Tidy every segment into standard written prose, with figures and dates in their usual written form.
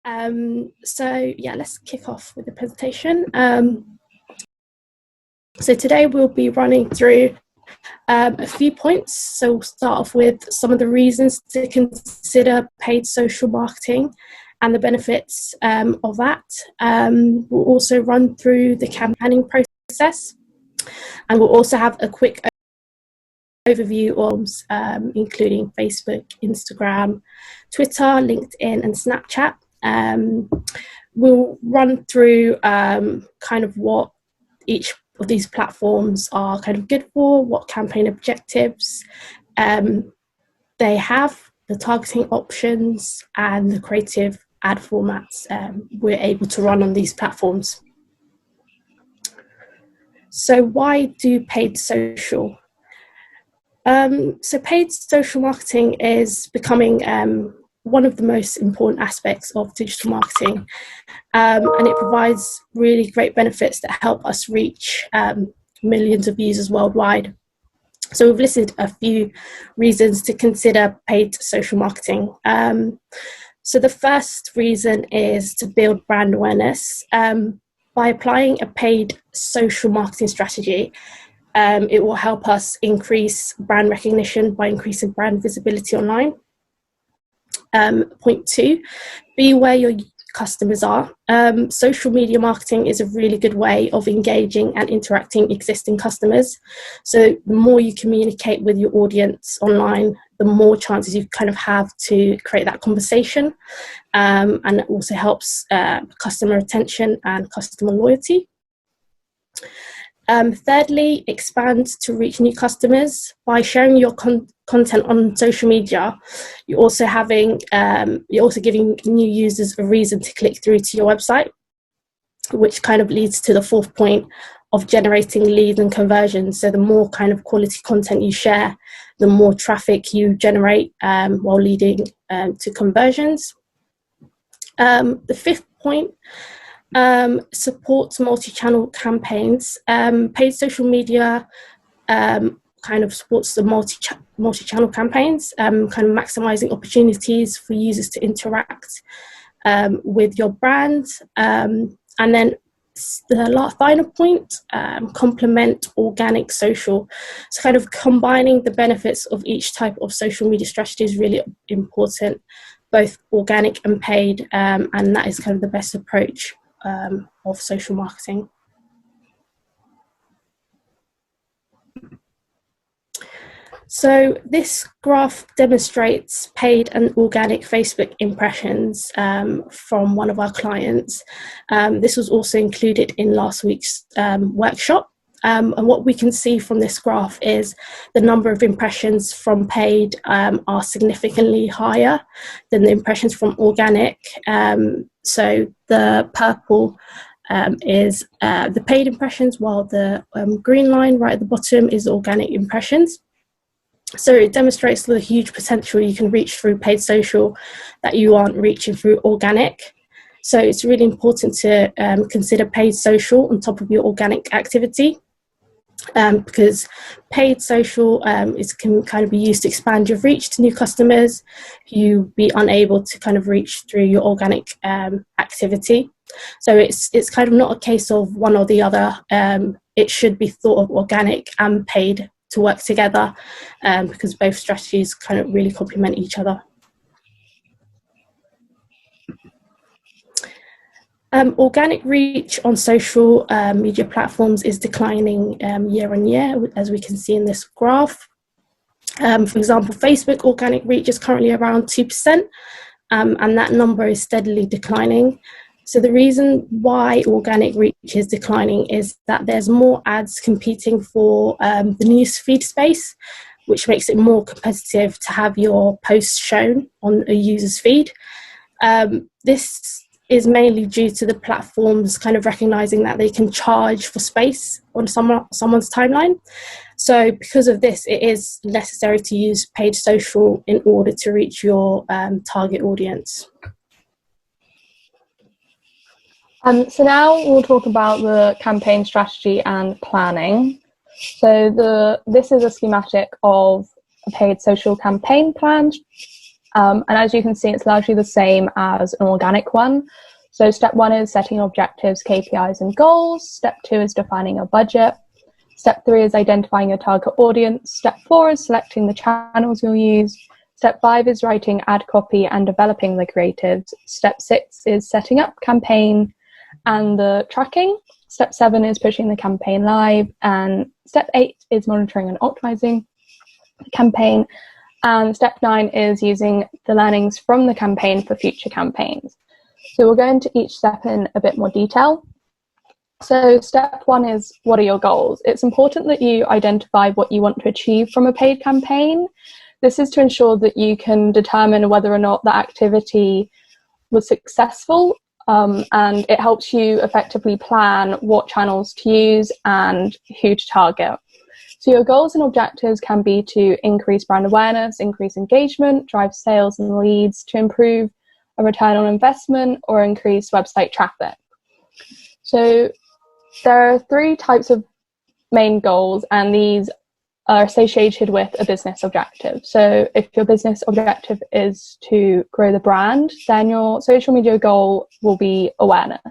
So yeah, let's kick off with the presentation. So today we'll be running through a few points. So we'll start off with some of the reasons to consider paid social marketing and the benefits of that. We'll also run through the campaigning process, and we'll also have a quick overview of including Facebook, Instagram, Twitter, LinkedIn, and Snapchat. We'll run through kind of what each of these platforms are kind of good for, what campaign objectives they have, the targeting options, and the creative ad formats we're able to run on these platforms. So why do paid social? So paid social marketing is becoming one of the most important aspects of digital marketing, and it provides really great benefits that help us reach millions of users worldwide. So we've listed a few reasons to consider paid social marketing. So the first reason is to build brand awareness. By applying a paid social marketing strategy, it will help us increase brand recognition by increasing brand visibility online. Point 2, be where your customers are. Social media marketing is a really good way of engaging and interacting existing customers. So the more you communicate with your audience online, the more chances you kind of have to create that conversation, and it also helps customer retention and customer loyalty. Thirdly, expand to reach new customers. By sharing your content on social media, you're also giving new users a reason to click through to your website, which kind of leads to the fourth point of generating leads and conversions. So the more kind of quality content you share, the more traffic you generate, while leading to conversions. The fifth point, supports multi-channel campaigns. Paid social media kind of supports the multi-channel campaigns, kind of maximizing opportunities for users to interact with your brand. And then the final point, complement organic social. So kind of combining the benefits of each type of social media strategy is really important, both organic and paid, and that is kind of the best approach of social marketing. So this graph demonstrates paid and organic Facebook impressions from one of our clients. This was also included in last week's workshop. And what we can see from this graph is the number of impressions from paid are significantly higher than the impressions from organic. So the purple is the paid impressions, while the green line right at the bottom is organic impressions. So it demonstrates the huge potential you can reach through paid social that you aren't reaching through organic. So it's really important to consider paid social on top of your organic activity, because paid social can kind of be used to expand your reach to new customers who you'll be unable to kind of reach through your organic activity. So it's kind of not a case of one or the other. It should be thought of organic and paid to work together, because both strategies kind of really complement each other. Organic reach on social media platforms is declining year on year, as we can see in this graph. For example, Facebook organic reach is currently around 2%, and that number is steadily declining. So the reason why organic reach is declining is that there's more ads competing for the newsfeed space, which makes it more competitive to have your posts shown on a user's feed. This is mainly due to the platforms kind of recognizing that they can charge for space on someone's timeline. So because of this, it is necessary to use paid social in order to reach your target audience. So now we'll talk about the campaign strategy and planning. So this is a schematic of a paid social campaign plan. And as you can see, it's largely the same as an organic one. So step 1 is setting objectives, KPIs, and goals. Step 2 is defining a budget. Step 3 is identifying your target audience. Step 4 is selecting the channels you'll use. Step 5 is writing ad copy and developing the creatives. Step 6 is setting up campaign and the tracking. Step 7 is pushing the campaign live. And step 8 is monitoring and optimizing the campaign. And step 9 is using the learnings from the campaign for future campaigns. So we'll go into each step in a bit more detail. So step 1 is, what are your goals? It's important that you identify what you want to achieve from a paid campaign. This is to ensure that you can determine whether or not the activity was successful, and it helps you effectively plan what channels to use and who to target. So your goals and objectives can be to increase brand awareness, increase engagement, drive sales and leads, to improve a return on investment, or increase website traffic. So there are 3 types of main goals, and these are associated with a business objective. So if your business objective is to grow the brand, then your social media goal will be awareness.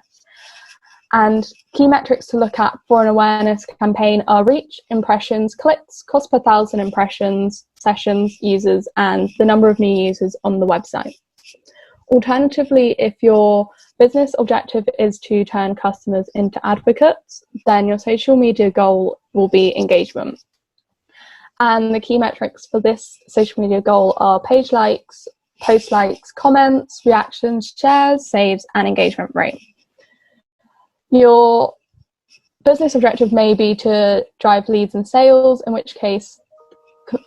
And key metrics to look at for an awareness campaign are reach, impressions, clicks, cost per 1,000 impressions, sessions, users, and the number of new users on the website. Alternatively, if your business objective is to turn customers into advocates, then your social media goal will be engagement. And the key metrics for this social media goal are page likes, post likes, comments, reactions, shares, saves, and engagement rate. Your business objective may be to drive leads and sales, in which case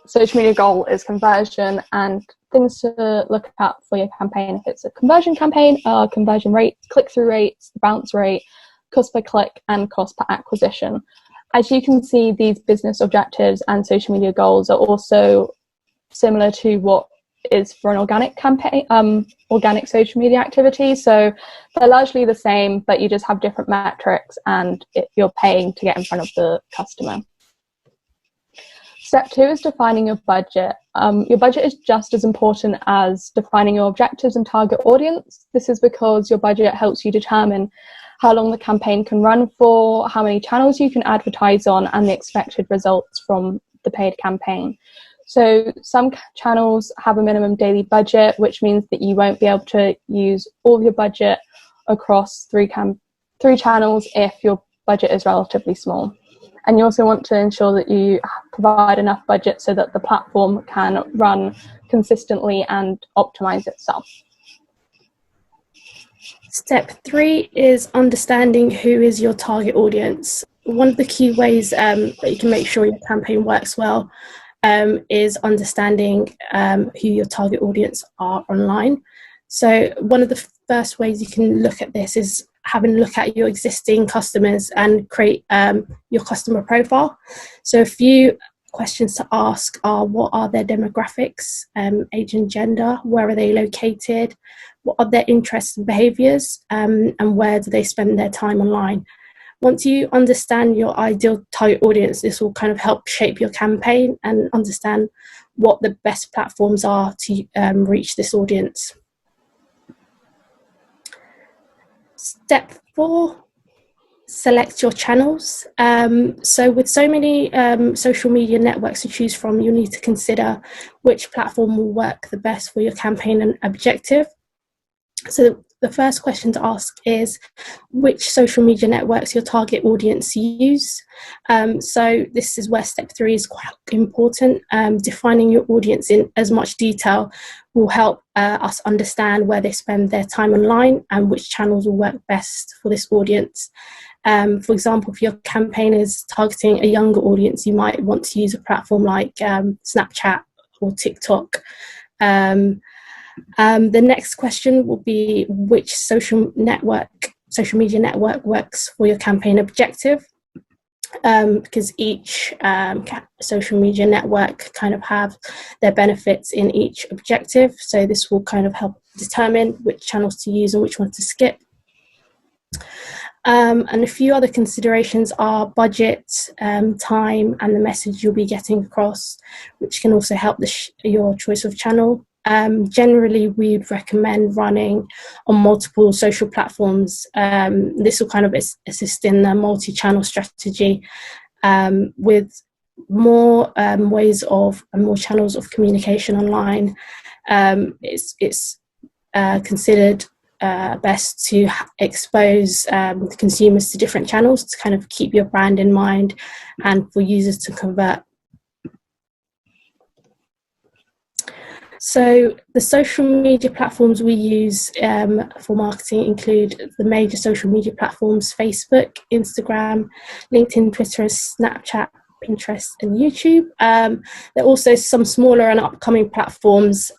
social media goal is conversion, and things to look at for your campaign. If it's a conversion campaign, conversion rates, click-through rates, bounce rate, cost per click, and cost per acquisition. As you can see, these business objectives and social media goals are also similar to what is for an organic campaign, organic social media activity. So they're largely the same, but you just have different metrics, and you're paying to get in front of the customer. Step 2 is defining your budget. Your budget is just as important as defining your objectives and target audience. This is because your budget helps you determine how long the campaign can run for, how many channels you can advertise on, and the expected results from the paid campaign. So some channels have a minimum daily budget, which means that you won't be able to use all of your budget across three channels if your budget is relatively small. And you also want to ensure that you provide enough budget so that the platform can run consistently and optimize itself. Step 3 is understanding who is your target audience. One of the key ways that you can make sure your campaign works well is understanding who your target audience are online. So one of the first ways you can look at this is having a look at your existing customers and create your customer profile. So a few questions to ask are: what are their demographics, age and gender, where are they located, what are their interests and behaviours, and where do they spend their time online. Once you understand your ideal target audience, this will kind of help shape your campaign and understand what the best platforms are to reach this audience. Step 4, select your channels. So with so many social media networks to choose from, you'll need to consider which platform will work the best for your campaign and objective. So the first question to ask is which social media networks your target audience use. So this is where step 3 is quite important. Defining your audience in as much detail will help us understand where they spend their time online and which channels will work best for this audience. For example, if your campaign is targeting a younger audience, you might want to use a platform like Snapchat or TikTok. The next question will be which social media network works for your campaign objective, because each social media network kind of have their benefits in each objective. So this will kind of help determine which channels to use and which ones to skip. And a few other considerations are budget, time, and the message you'll be getting across, which can also help your choice of channel. Generally, we'd recommend running on multiple social platforms. This will kind of assist in the multi-channel strategy with more ways of and more channels of communication online. It's considered best to expose the consumers to different channels to kind of keep your brand in mind and for users to convert. So the social media platforms we use for marketing include the major social media platforms: Facebook, Instagram, LinkedIn, Twitter, Snapchat, Pinterest and YouTube. There are also some smaller and upcoming platforms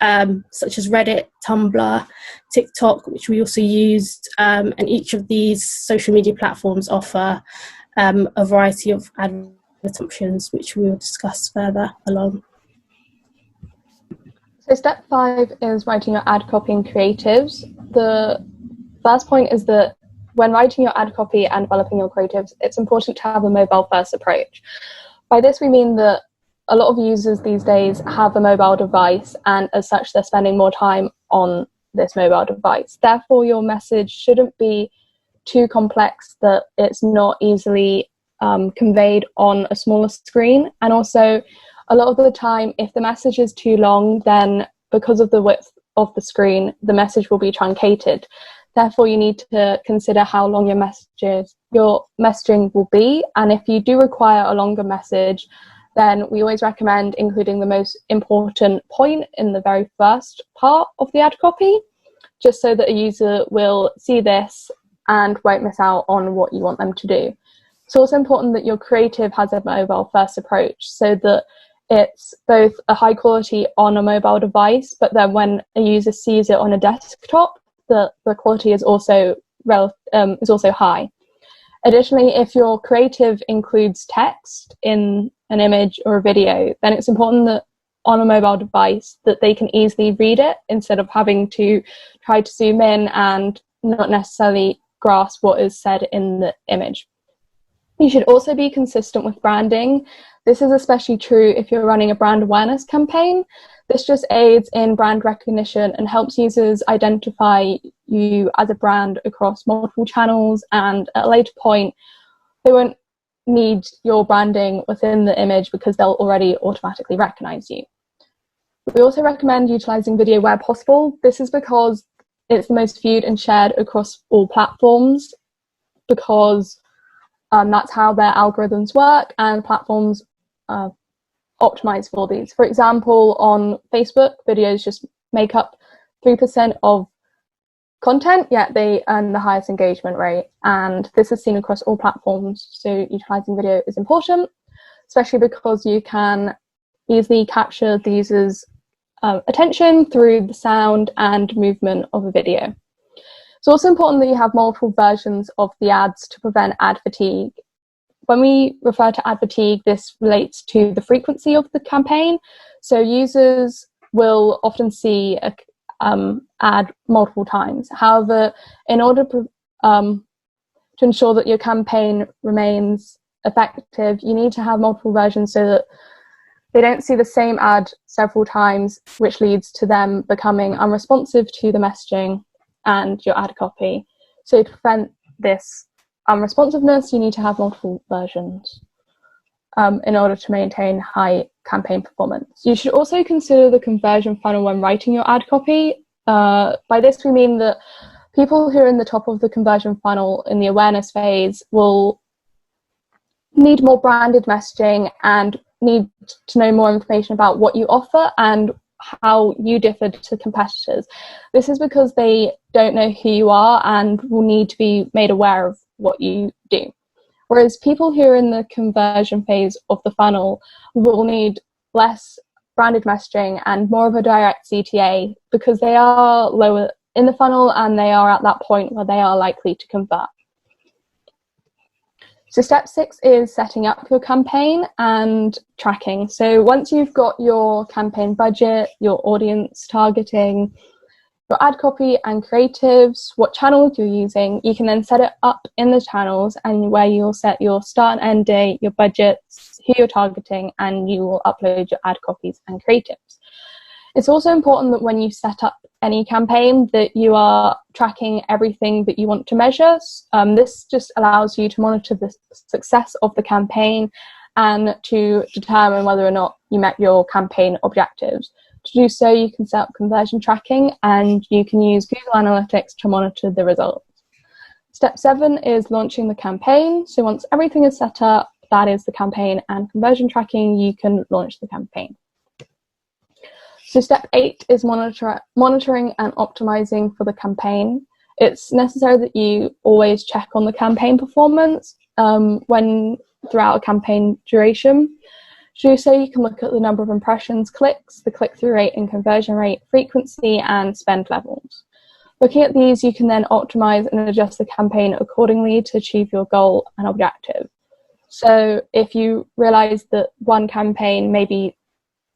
such as Reddit, Tumblr, TikTok, which we also used, and each of these social media platforms offer a variety of advertising options, which we will discuss further along. So step 5 is writing your ad copy and creatives. The first point is that when writing your ad copy and developing your creatives, it's important to have a mobile first approach. By this we mean that a lot of users these days have a mobile device, and as such they're spending more time on this mobile device. Therefore your message shouldn't be too complex that it's not easily conveyed on a smaller screen. And also a lot of the time, if the message is too long, then because of the width of the screen, the message will be truncated. Therefore, you need to consider how long your messaging will be. And if you do require a longer message, then we always recommend including the most important point in the very first part of the ad copy, just so that a user will see this and won't miss out on what you want them to do. It's also important that your creative has a mobile first approach, so that it's both a high quality on a mobile device, but then when a user sees it on a desktop, the quality is also high. Additionally, if your creative includes text in an image or a video, then it's important that on a mobile device that they can easily read it instead of having to try to zoom in and not necessarily grasp what is said in the image. You should also be consistent with branding. This is especially true if you're running a brand awareness campaign. This just aids in brand recognition and helps users identify you as a brand across multiple channels, and at a later point they won't need your branding within the image because they'll already automatically recognize you. We also recommend utilizing video where possible. This is because it's the most viewed and shared across all platforms, because that's how their algorithms work, and platforms optimize for these. For example, on Facebook, videos just make up 3% of content, yet they earn the highest engagement rate, and this is seen across all platforms. So utilizing video is important, especially because you can easily capture the user's attention through the sound and movement of a video. It's also important that you have multiple versions of the ads to prevent ad fatigue. When we refer to ad fatigue, this relates to the frequency of the campaign. So users will often see an ad multiple times. However, in order to ensure that your campaign remains effective, you need to have multiple versions so that they don't see the same ad several times, which leads to them becoming unresponsive to the messaging and your ad copy. So to prevent this unresponsiveness, you need to have multiple versions in order to maintain high campaign performance. You should also consider the conversion funnel when writing your ad copy. By this we mean that people who are in the top of the conversion funnel in the awareness phase will need more branded messaging and need to know more information about what you offer and how you differ to competitors. This is because they don't know who you are and will need to be made aware of what you do. Whereas people who are in the conversion phase of the funnel will need less branded messaging and more of a direct CTA, because they are lower in the funnel and they are at that point where they are likely to convert. So step 6 is setting up your campaign and tracking. So once you've got your campaign budget, your audience targeting, your ad copy and creatives, what channels you're using, you can then set it up in the channels, and where you'll set your start and end date, your budgets, who you're targeting, and you will upload your ad copies and creatives. It's also important that when you set up any campaign that you are tracking everything that you want to measure. This just allows you to monitor the success of the campaign and to determine whether or not you met your campaign objectives. To do so, you can set up conversion tracking and you can use Google Analytics to monitor the results. Step 7 is launching the campaign. So once everything is set up, that is the campaign and conversion tracking, you can launch the campaign. So step 8 is monitoring and optimizing for the campaign. It's necessary that you always check on the campaign performance throughout a campaign duration. To do so, you can look at the number of impressions, clicks, the click-through rate and conversion rate, frequency, and spend levels. Looking at these, you can then optimize and adjust the campaign accordingly to achieve your goal and objective. So if you realize that one campaign may be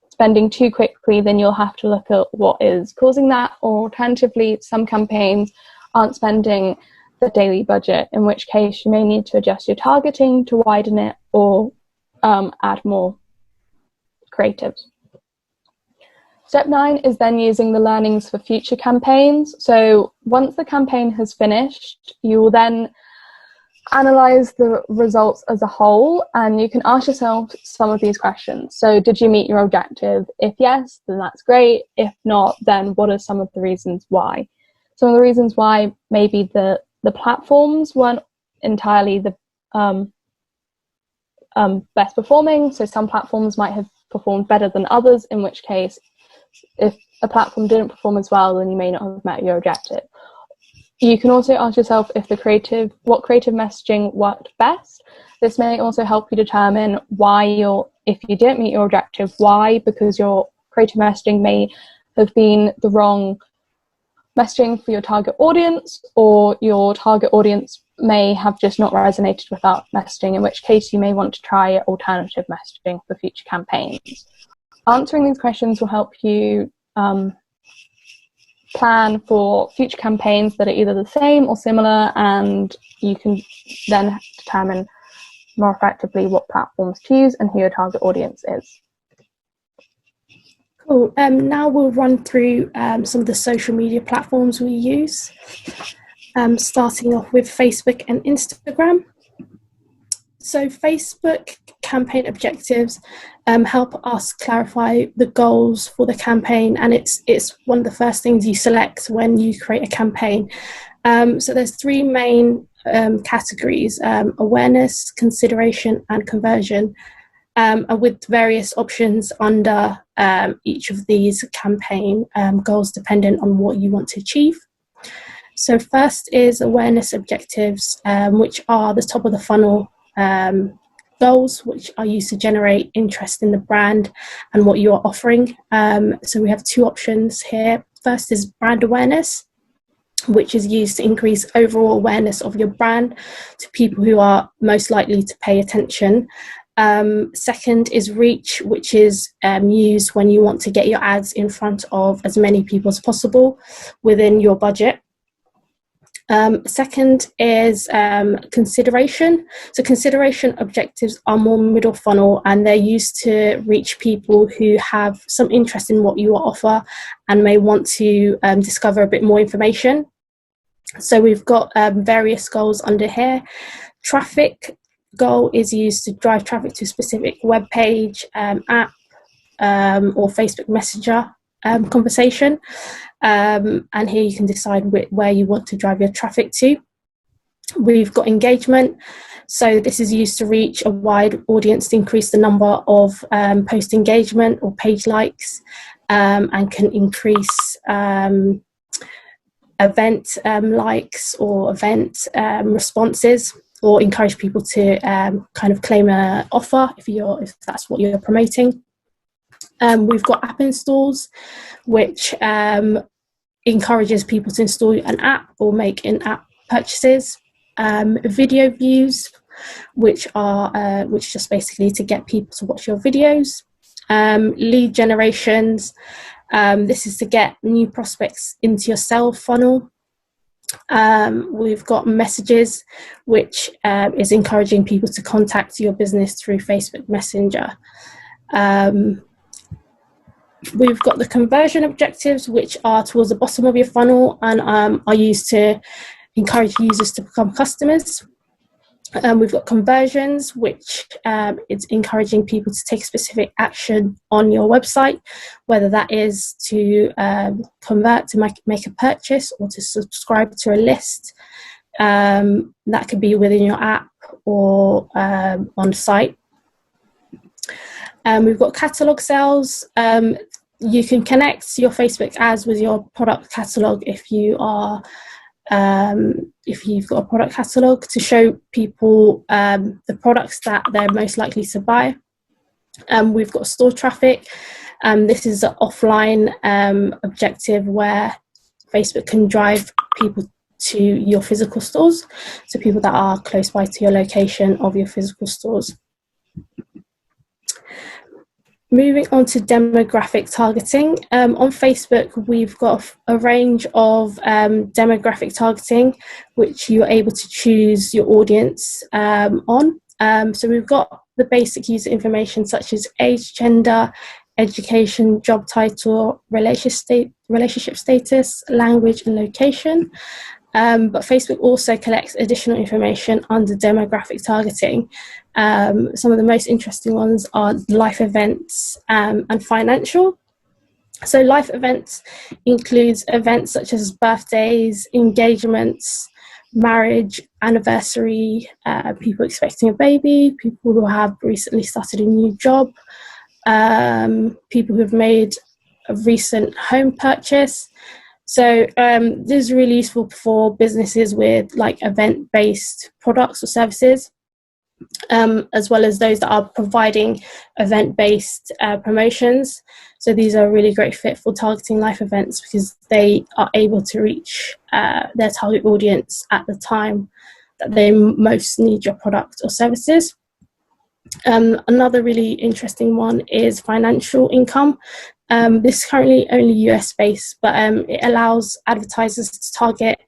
spending too quickly, then you'll have to look at what is causing that, or alternatively, some campaigns aren't spending the daily budget, in which case you may need to adjust your targeting to widen it or add more creatives. Step 9 is then using the learnings for future campaigns. So once the campaign has finished, you will then analyze the results as a whole, and you can ask yourself some of these questions. So did you meet your objective? If yes, then that's great. If not, then what are some of the reasons why? Some of the reasons why maybe the platforms weren't entirely the best performing. So some platforms might have performed better than others, in which case if a platform didn't perform as well, then you may not have met your objective. You can also ask yourself what creative messaging worked best. This may also help you determine if you didn't meet your objective, why, because your creative messaging may have been the wrong messaging for your target audience, or your target audience may have just not resonated with that messaging, in which case you may want to try alternative messaging for future campaigns. Answering these questions will help you plan for future campaigns that are either the same or similar, and you can then determine more effectively what platforms to use and who your target audience is. Cool. Now we'll run through some of the social media platforms we use, starting off with Facebook and Instagram. So Facebook campaign objectives help us clarify the goals for the campaign, and it's one of the first things you select when you create a campaign. So there's 3 main categories: awareness, consideration, and conversion, with various options under each of these campaign goals dependent on what you want to achieve. So first is awareness objectives, which are the top of the funnel goals, which are used to generate interest in the brand and what you are offering. So we have 2 options here. First is brand awareness, which is used to increase overall awareness of your brand to people who are most likely to pay attention. Second is reach, which is used when you want to get your ads in front of as many people as possible within your budget. Second is consideration. So consideration objectives are more middle funnel, and they're used to reach people who have some interest in what you offer and may want to discover a bit more information. So we've got various goals under here. Traffic goal is used to drive traffic to a specific web page, app, or Facebook Messenger conversation. And here you can decide where you want to drive your traffic to. We've got engagement. So this is used to reach a wide audience to increase the number of post engagement or page likes, and can increase event likes or event responses, or encourage people to kind of claim an offer if that's what you're promoting. We've got app installs, which encourages people to install an app or make in-app purchases. Video views, which just basically to get people to watch your videos. Lead generations, this is to get new prospects into your sales funnel. We've got messages, which is encouraging people to contact your business through Facebook Messenger. We've got the conversion objectives, which are towards the bottom of your funnel and are used to encourage users to become customers. We've got conversions, which is encouraging people to take specific action on your website, whether that is to convert to make a purchase or to subscribe to a list. That could be within your app or on site. We've got catalog sales. You can connect your Facebook ads with your product catalog if you are if you've got a product catalog to show people the products that they're most likely to buy. We've got store traffic. This is an offline objective where Facebook can drive people to your physical stores, so people that are close by to your location of your physical stores. Moving on to demographic targeting. On Facebook, we've got a range of demographic targeting, which you're able to choose your audience on. So we've got the basic user information such as age, gender, education, job title, relationship status, language, and location. But Facebook also collects additional information under demographic targeting. Some of the most interesting ones are life events and financial. So life events includes events such as birthdays, engagements, marriage, anniversary, people expecting a baby, people who have recently started a new job, people who have made a recent home purchase. So this is really useful for businesses with like event-based products or services, as well as those that are providing event-based promotions. So these are a really great fit for targeting live events because they are able to reach their target audience at the time that they most need your product or services. Another really interesting one is financial income. This is currently only US based, but it allows advertisers to target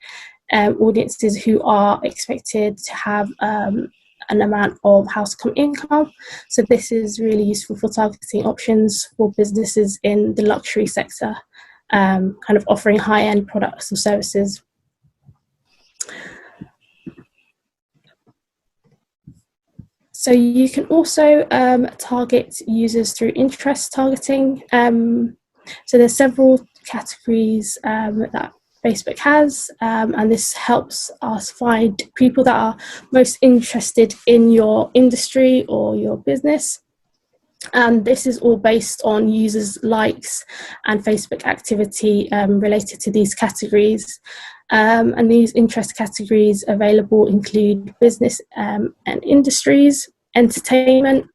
audiences who are expected to have an amount of household income. So this is really useful for targeting options for businesses in the luxury sector, kind of offering high-end products or services. So you can also target users through interest targeting. So there's several categories that Facebook has, and this helps us find people that are most interested in your industry or your business. And this is all based on users' likes and Facebook activity related to these categories. And these interest categories available include business and industries, entertainment,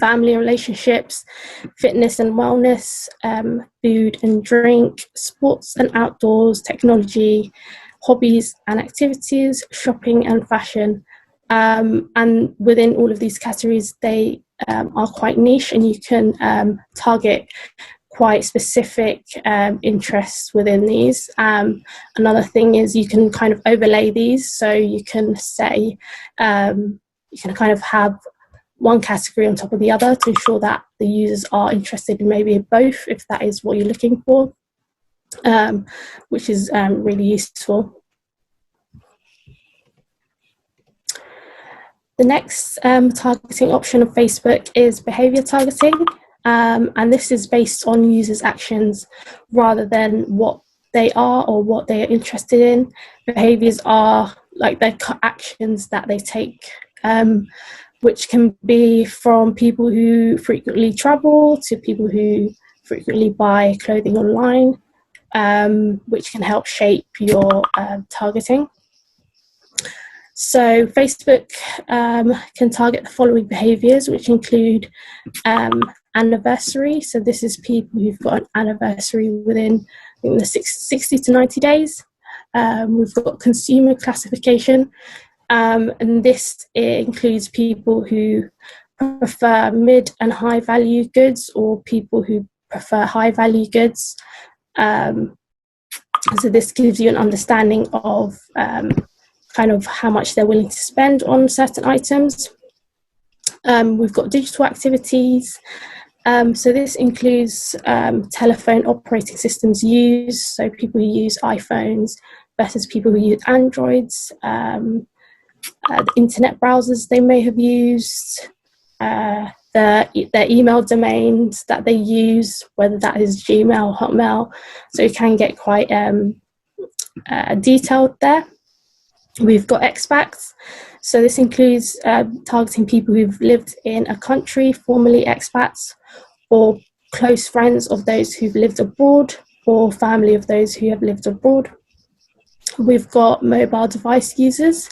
family and relationships, fitness and wellness, food and drink, sports and outdoors, technology, hobbies and activities, shopping and fashion. And within all of these categories, they are quite niche, and you can target quite specific interests within these. Another thing is you can kind of overlay these, so you can say, you can kind of have one category on top of the other to ensure that the users are interested in maybe both, if that is what you're looking for, which is really useful. The next targeting option of Facebook is behaviour targeting, and this is based on users' actions rather than what they are or what they are interested in. Behaviours are like their actions that they take, which can be from people who frequently travel to people who frequently buy clothing online, which can help shape your targeting. So Facebook can target the following behaviours, which include anniversary. So this is people who've got an anniversary within, I think, the 60 to 90 days. We've got consumer classification, and this includes people who prefer mid and high value goods or people who prefer high value goods. So this gives you an understanding of kind of how much they're willing to spend on certain items. We've got digital activities, So this includes telephone operating systems used, so people who use iPhones versus people who use Androids, the internet browsers they may have used, their email domains that they use, whether that is Gmail, Hotmail. So it can get quite detailed there. We've got expats. So this includes targeting people who've lived in a country, formerly expats, or close friends of those who've lived abroad, or family of those who have lived abroad. We've got mobile device users.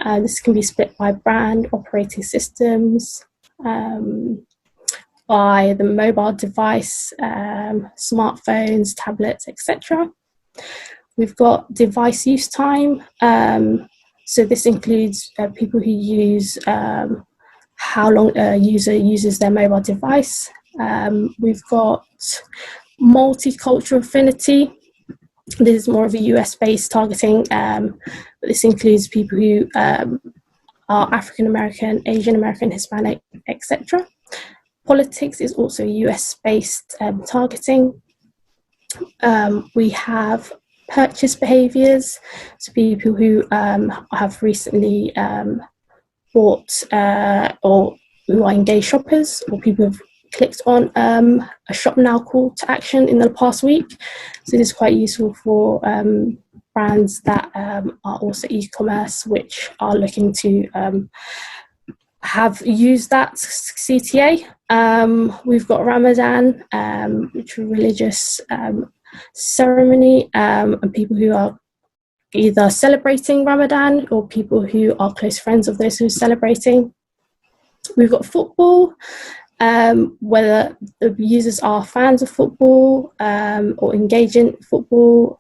This can be split by brand, operating systems, by the mobile device, smartphones, tablets, etc. We've got device use time. So this includes people who use how long a user uses their mobile device. We've got multicultural affinity. This is more of a US-based targeting, but this includes people who are African American, Asian American, Hispanic, etc. Politics is also US-based targeting. We have purchase behaviours, so people who have recently bought or who are engaged shoppers, or people who've clicked on a shop now call to action in the past week. So this is quite useful for brands that are also e-commerce, which are looking to have used that CTA. We've got Ramadan, which is a religious ceremony, and people who are either celebrating Ramadan or people who are close friends of those who are celebrating. We've got football, whether the users are fans of football or engage in football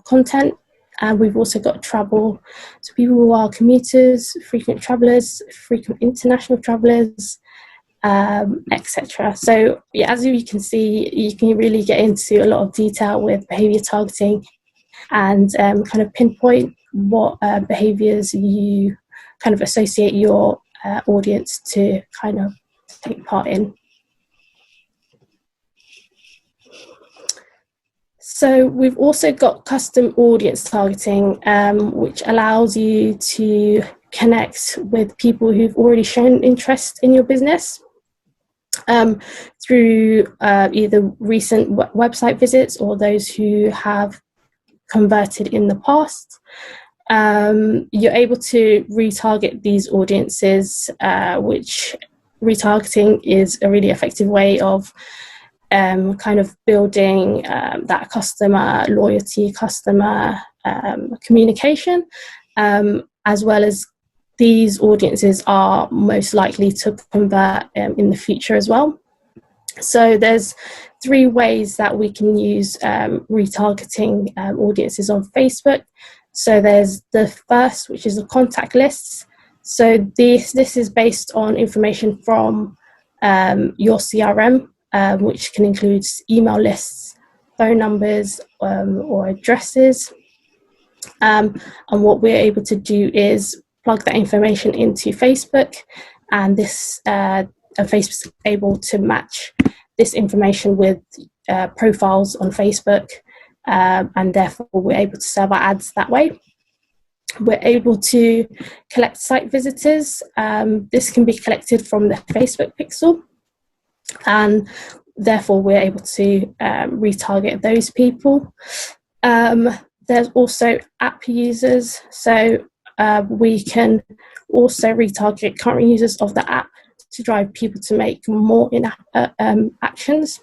content. And we've also got travel, so people who are commuters, frequent travellers, frequent international travellers, etc. So yeah, as you can see, you can really get into a lot of detail with behaviour targeting and kind of pinpoint what behaviours you kind of associate your audience to kind of take part in. So we've also got custom audience targeting, which allows you to connect with people who've already shown interest in your business through either recent website visits or those who have converted in the past. You're able to retarget these audiences, which retargeting is a really effective way of kind of building that customer loyalty, customer communication, as well as these audiences are most likely to convert in the future as well. So there's 3 ways that we can use retargeting audiences on Facebook. So there's the first, which is the contact lists. So this is based on information from your CRM, which can include email lists, phone numbers, or addresses. And what we're able to do is plug that information into Facebook, and this Facebook's able to match this information with profiles on Facebook, and therefore we're able to serve our ads that way. We're able to collect site visitors. This can be collected from the Facebook pixel, and therefore we're able to retarget those people. There's also app users, so we can also retarget current users of the app to drive people to make more in-app actions,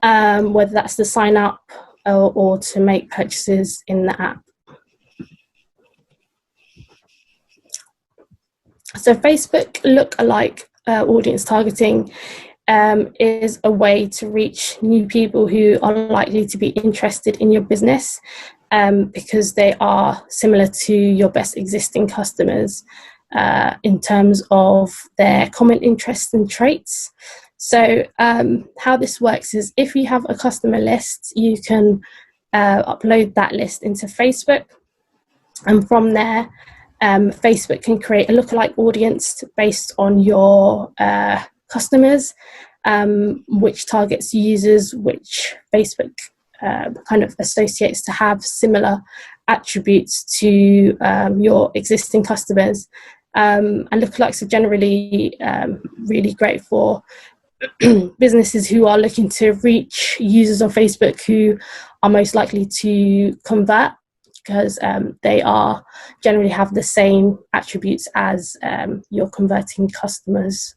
whether that's to sign up or to make purchases in the app. So Facebook Lookalike audience targeting is a way to reach new people who are likely to be interested in your business because they are similar to your best existing customers in terms of their common interests and traits. So how this works is if you have a customer list, you can upload that list into Facebook, and from there Facebook can create a lookalike audience based on your customers, which targets users which Facebook kind of associates to have similar attributes to your existing customers. And lookalikes are generally really great for businesses who are looking to reach users on Facebook who are most likely to convert, because they are generally have the same attributes as your converting customers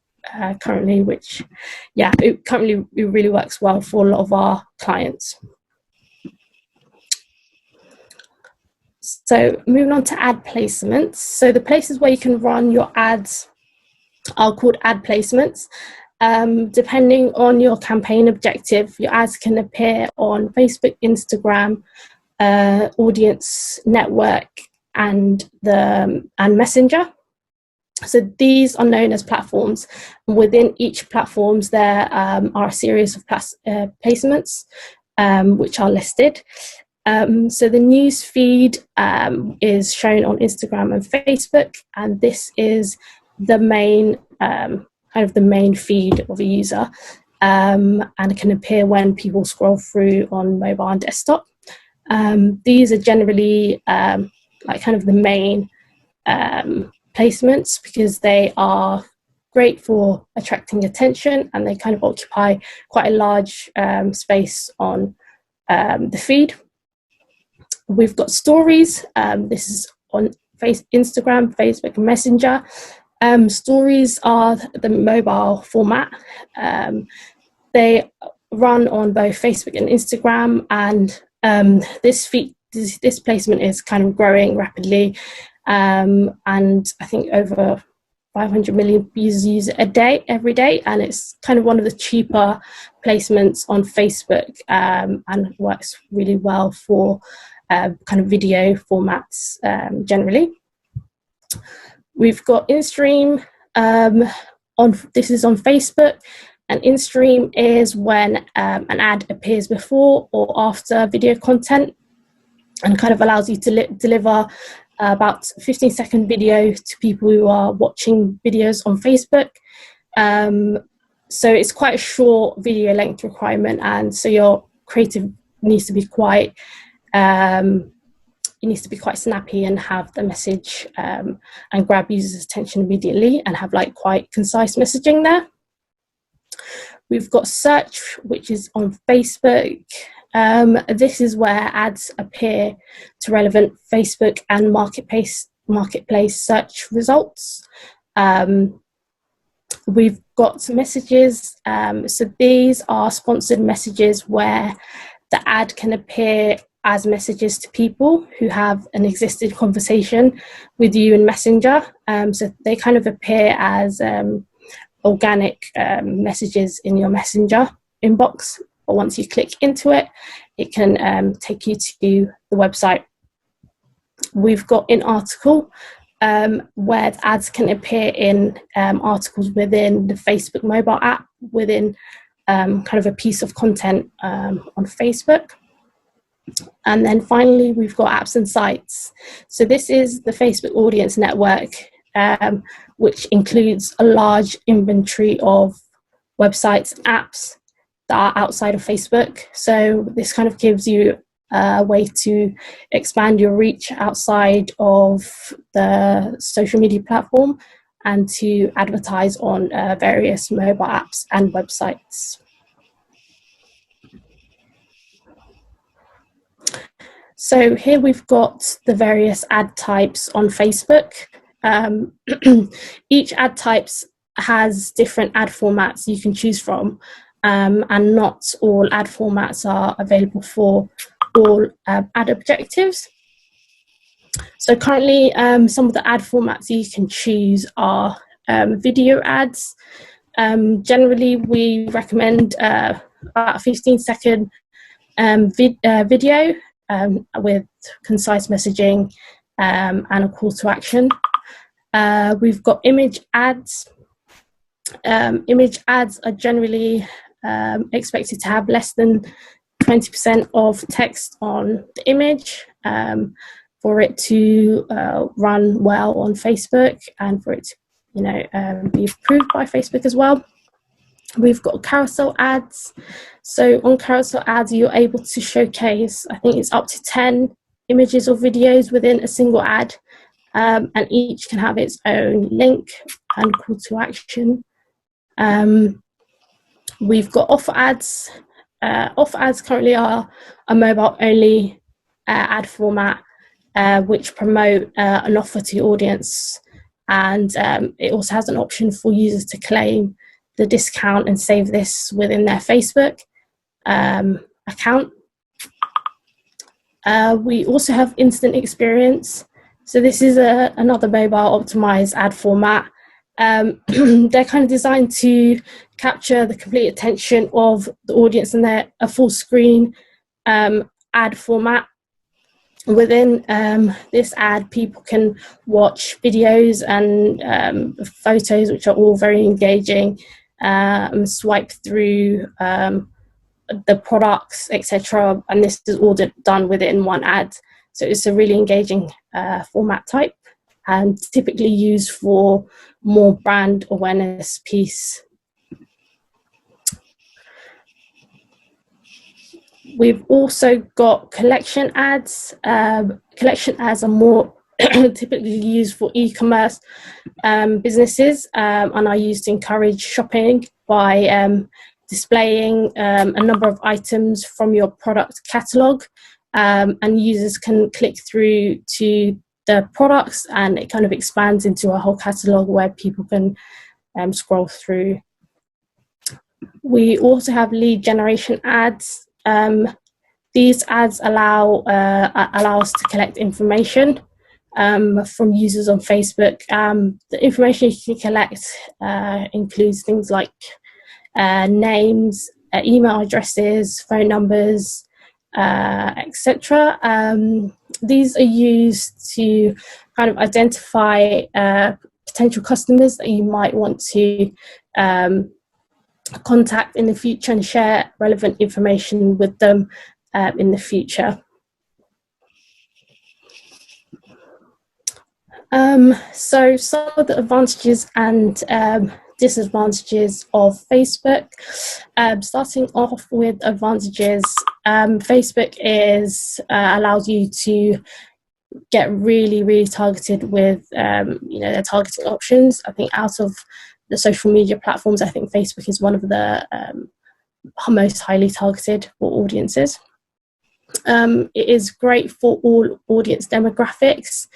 currently, which it really works well for a lot of our clients. So moving on to ad placements. So the places where you can run your ads are called ad placements. Depending on your campaign objective, your ads can appear on Facebook, Instagram, audience network, and Messenger. So these are known as platforms. Within each platforms, there are a series of placements which are listed. So the news feed is shown on Instagram and Facebook, and this is the main kind of the main feed of a user, and it can appear when people scroll through on mobile and desktop. These are generally like kind of the main placements, because they are great for attracting attention, and they kind of occupy quite a large space on the feed. We've got stories. This is on Instagram, Facebook, and Messenger. Stories are the mobile format. They run on both Facebook and Instagram, and this placement is kind of growing rapidly. And I think over 500 million users use it every day, and it's kind of one of the cheaper placements on Facebook, and works really well for kind of video formats generally. We've got in-stream. This is on Facebook, and in-stream is when an ad appears before or after video content, and kind of allows you to deliver about 15-second video to people who are watching videos on Facebook. So it's quite a short video length requirement, and so your creative needs to be quite snappy and have the message and grab users' attention immediately, and have like quite concise messaging there. We've got Serach, which is on Facebook. This is where ads appear to relevant Facebook and marketplace search results. We've got messages. So these are sponsored messages where the ad can appear as messages to people who have an existing conversation with you in Messenger. So they kind of appear as organic messages in your Messenger inbox. But once you click into it, it can take you to the website. We've got in article, where ads can appear in articles within the Facebook mobile app, within kind of a piece of content on Facebook. And then finally, we've got apps and sites. So this is the Facebook audience network, which includes a large inventory of websites, apps that are outside of Facebook. So this kind of gives you a way to expand your reach outside of the social media platform and to advertise on various mobile apps and websites. So here we've got the various ad types on Facebook. Each ad types has different ad formats you can choose from, and not all ad formats are available for all ad objectives. So currently, some of the ad formats you can choose are video ads. Generally, we recommend about a 15-second video with concise messaging and a call to action. We've got image ads. Image ads are generally expected to have less than 20% of text on the image for it to run well on Facebook, and for it to be approved by Facebook as well. We've got carousel ads. So on carousel ads, you're able to showcase, I think it's up to 10 images or videos within a single ad, and each can have its own link and call to action. We've got offer ads. Offer ads currently are a mobile-only ad format, which promote an offer to your audience, and it also has an option for users to claim the discount and save this within their Facebook account. We also have instant experience. So this is another mobile optimized ad format. They're kind of designed to capture the complete attention of the audience, and they're a full screen ad format. Within this ad, people can watch videos and photos, which are all very engaging, swipe through the products, etc. And this is all done within one ad. So it's a really engaging format type, and typically used for more brand awareness piece. We've also got collection ads. Collection ads are more typically used for e-commerce businesses, and are used to encourage shopping by displaying a number of items from your product catalog, and users can click through to the products, and it kind of expands into a whole catalog where people can scroll through. We also have lead generation ads. These ads allow us to collect information from users on Facebook. The information you can collect includes things like names, email addresses, phone numbers, etc. These are used to kind of identify potential customers that you might want to contact in the future and share relevant information with them in the future. So some of the advantages and disadvantages of Facebook. Starting off with advantages, Facebook allows you to get really targeted with their targeting options. I think out of the social media platforms, I think Facebook is one of the most highly targeted for audiences. It is great for all audience demographics.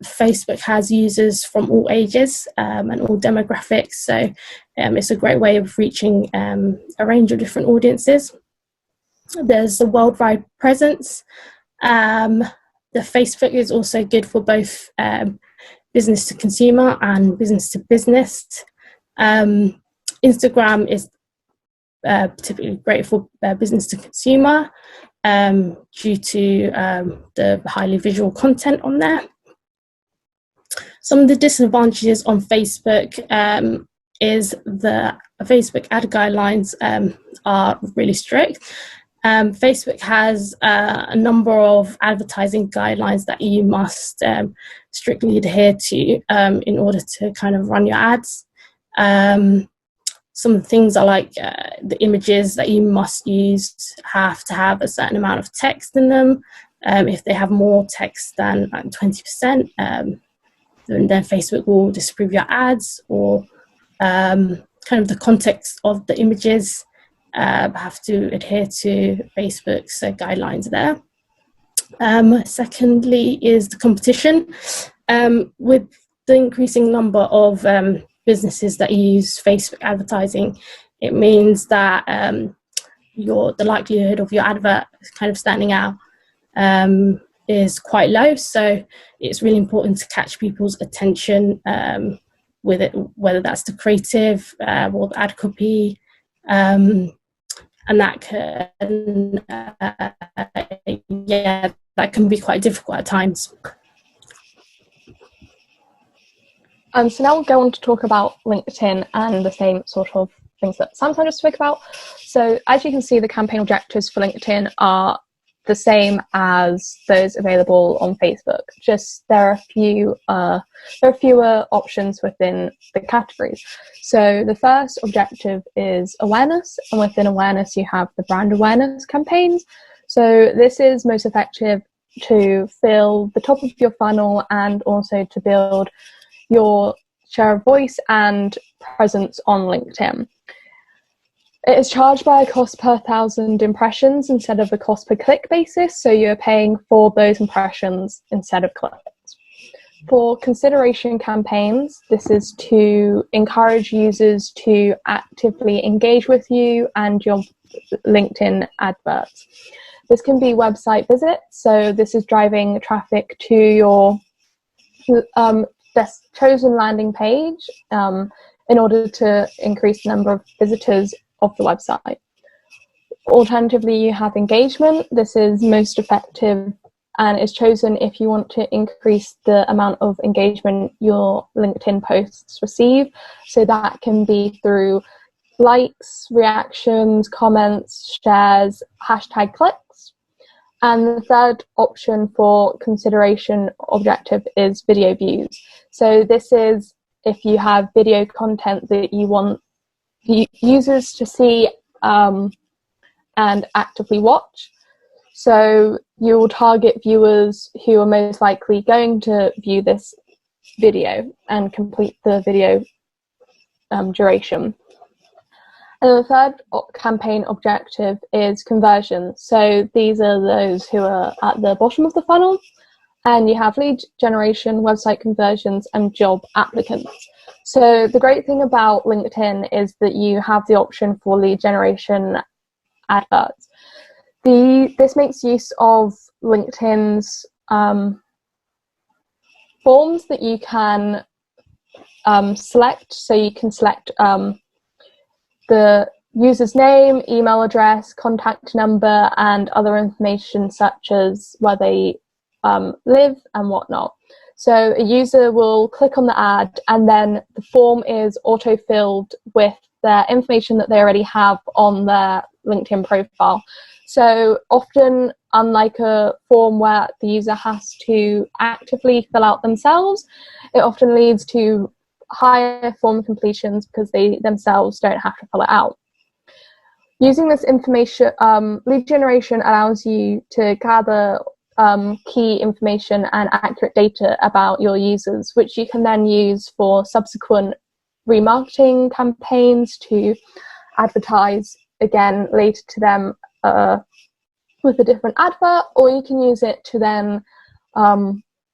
Facebook has users from all ages and all demographics, so it's a great way of reaching a range of different audiences. There's the worldwide presence. The Facebook is also good for both business to consumer and business to business. Instagram is typically great for business to consumer due to the highly visual content on there. Some of the disadvantages on Facebook is the Facebook ad guidelines are really strict. Facebook has a number of advertising guidelines that you must strictly adhere to in order to kind of run your ads. Some of the things are like the images that you must use have to have a certain amount of text in them. If they have more text than 20%, then Facebook will disapprove your ads, or kind of the context of the images have to adhere to Facebook's guidelines there. Secondly is the competition. With the increasing number of businesses that use Facebook advertising, it means that the likelihood of your advert kind of standing out is quite low. So it's really important to catch people's attention with it, whether that's the creative or the ad copy, and that can be quite difficult at times. So now we'll go on to talk about LinkedIn and the same sort of things that Samson just spoke about. So as you can see, the campaign objectives for LinkedIn are the same as those available on Facebook. Just there are fewer options within the categories. So the first objective is awareness, and within awareness you have the brand awareness campaigns. So this is most effective to fill the top of your funnel and also to build your share of voice and presence on LinkedIn. It is charged by a cost per 1,000 impressions instead of a cost per click basis, so you're paying for those impressions instead of clicks. For consideration campaigns, this is to encourage users to actively engage with you and your LinkedIn adverts. This can be website visits, so this is driving traffic to your chosen landing page in order to increase the number of visitors of the website. Alternatively, you have engagement. This is most effective and is chosen if you want to increase the amount of engagement your LinkedIn posts receive. So that can be through likes, reactions, comments, shares, hashtag clicks. And the third option for consideration objective is video views. So this is if you have video content that you want users to see and actively watch. So you will target viewers who are most likely going to view this video and complete the video duration. And the third campaign objective is conversion. So these are those who are at the bottom of the funnel, and you have lead generation, website conversions, and job applicants. So the great thing about LinkedIn is that you have the option for lead generation adverts. This makes use of LinkedIn's forms that you can select. So you can select the user's name, email address, contact number, and other information such as where they live and whatnot. So a user will click on the ad, and then the form is auto-filled with their information that they already have on their LinkedIn profile. So often, unlike a form where the user has to actively fill out themselves, it often leads to higher form completions because they themselves don't have to fill it out. Using this information, lead generation allows you to gather key information and accurate data about your users, which you can then use for subsequent remarketing campaigns to advertise again later to them with a different advert, or you can use it to then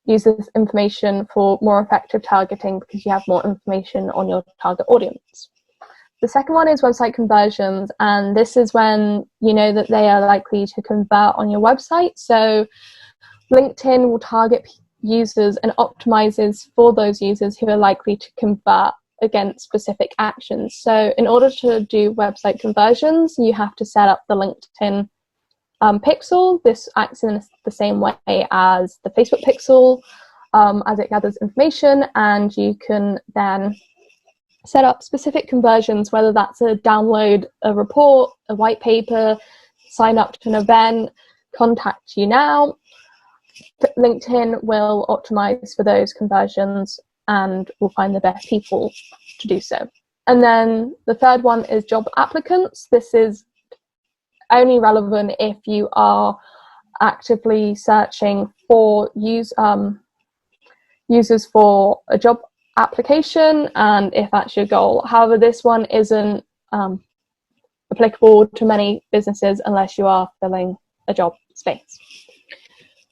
use this information for more effective targeting because you have more information on your target audience. The second one is website conversions, and this is when you know that they are likely to convert on your website. So LinkedIn will target users and optimizes for those users who are likely to convert against specific actions. So in order to do website conversions, you have to set up the LinkedIn pixel. This acts in the same way as the Facebook pixel as it gathers information, and you can then set up specific conversions, whether that's a download a report, a white paper, sign up to an event, contact you now. LinkedIn will optimize for those conversions and will find the best people to do so. And then the third one is job applicants. This is only relevant if you are actively searching for users for a job application, and if that's your goal. However, this one isn't applicable to many businesses unless you are filling a job space.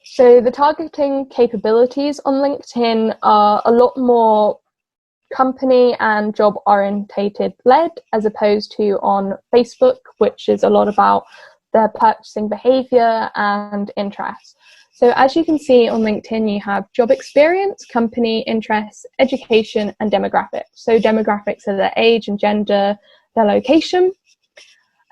So the targeting capabilities on LinkedIn are a lot more company and job orientated led, as opposed to on Facebook, which is a lot about their purchasing behavior and interests. So as you can see on LinkedIn, you have job experience, company interests, education, and demographics. So demographics are their age and gender, their location.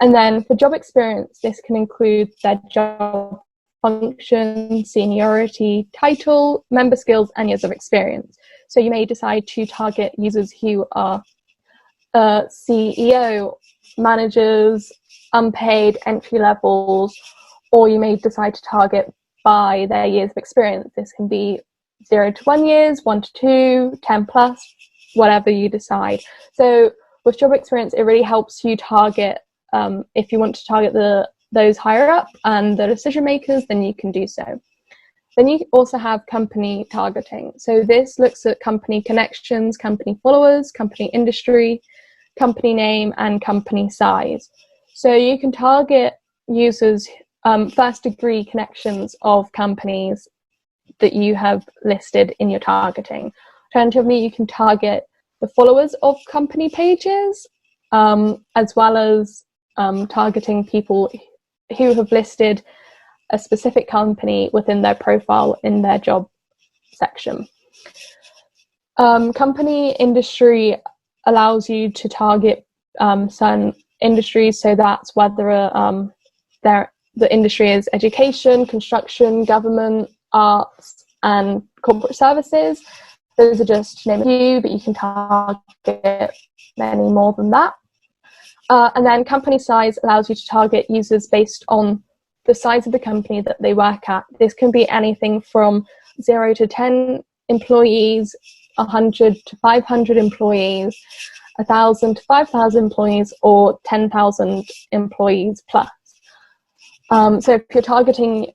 And then for job experience, this can include their job function, seniority, title, member skills, and years of experience. So you may decide to target users who are CEO, managers, unpaid, entry levels, or you may decide to target by their years of experience. This can be 0 to 1 years, 1 to 2, 10 plus, whatever you decide. So with job experience, it really helps you target, if you want to target those higher up and the decision makers, then you can do so. Then you also have company targeting. So this looks at company connections, company followers, company industry, company name, and company size. So you can target users, first degree connections of companies that you have listed in your targeting. Alternatively, you can target the followers of company pages, as well as targeting people who have listed a specific company within their profile in their job section. Company industry allows you to target certain industries, so that's whether the industry is education, construction, government, arts, and corporate services. Those are just to name a few, but you can target many more than that. And then company size allows you to target users based on the size of the company that they work at. This can be anything from 0 to 10 employees, 100 to 500 employees, 1,000 to 5,000 employees, or 10,000 employees plus. So if you're targeting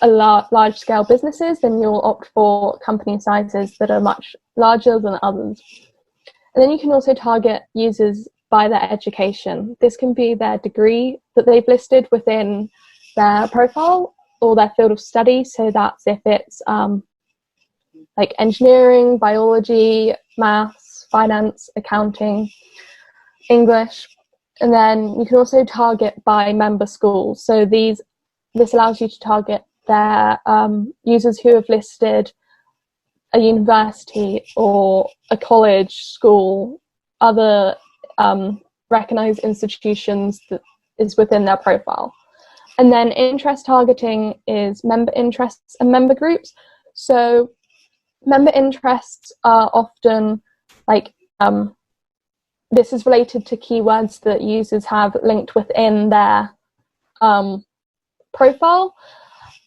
large-scale businesses, then you'll opt for company sizes that are much larger than others. And then you can also target users by their education. This can be their degree that they've listed within their profile or their field of study. So that's if it's like engineering, biology, maths, finance, accounting, English. And then you can also target by member schools. So this allows you to target their users who have listed a university or a college, school, other recognized institutions that is within their profile. And then interest targeting is member interests and member groups. So member interests are often like, this is related to keywords that users have linked within their profile.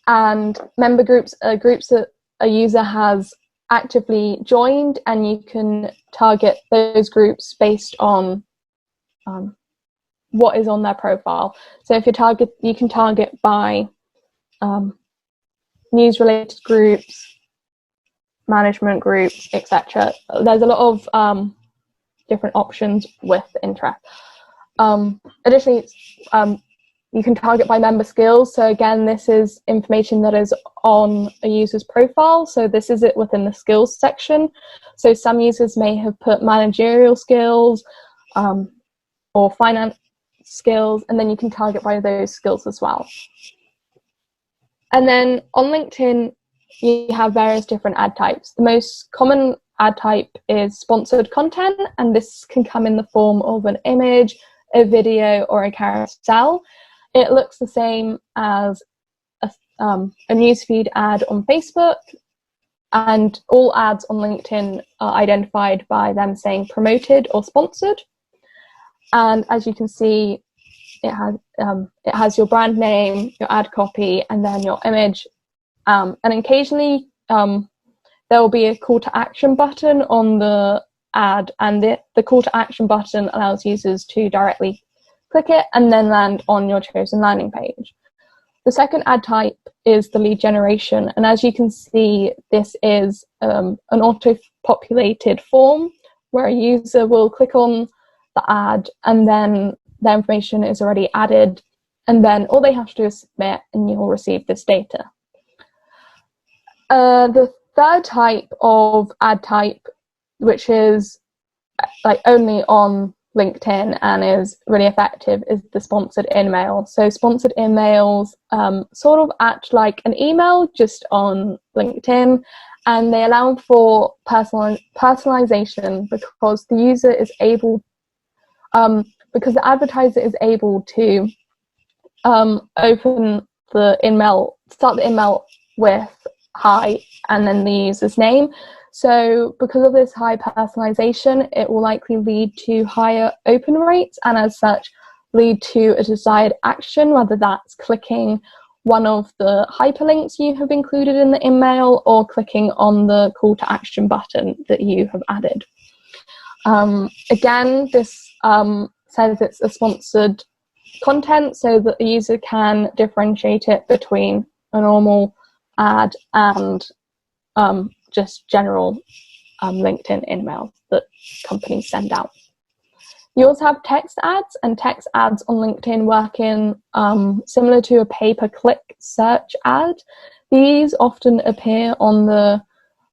And member groups are groups that a user has actively joined, and you can target those groups based on what is on their profile. So if you can target by news-related groups, management groups, etc. There's a lot of different options with interest. Additionally, you can target by member skills. So again, this is information that is on a user's profile. So this is it within the skills section. So some users may have put managerial skills or finance skills, and then you can target by those skills as well. And then on LinkedIn, you have various different ad types. The most common ad type is sponsored content, and this can come in the form of an image, a video, or a carousel. It looks the same as a newsfeed ad on Facebook, and all ads on LinkedIn are identified by them saying promoted or sponsored. And as you can see, it has your brand name, your ad copy, and then your image. And occasionally there will be a call to action button on the ad, and the call to action button allows users to directly click it and then land on your chosen landing page. The second ad type is the lead generation, and as you can see, this is an auto-populated form where a user will click on the ad and then the information is already added, and then all they have to do is submit and you'll receive this data. The third type of ad type, which is like only on LinkedIn and is really effective, is the sponsored email. So sponsored emails sort of act like an email just on LinkedIn, and they allow for personalization because the user is able, because the advertiser is able to open the email, start the email with hi and then the user's name. So because of this high personalization, it will likely lead to higher open rates, and as such, lead to a desired action, whether that's clicking one of the hyperlinks you have included in the email or clicking on the call to action button that you have added. Again, this says it's a sponsored content so that the user can differentiate it between a normal ad and just general LinkedIn emails that companies send out. You also have text ads, and text ads on LinkedIn work in similar to a pay-per-click search ad. These often appear on the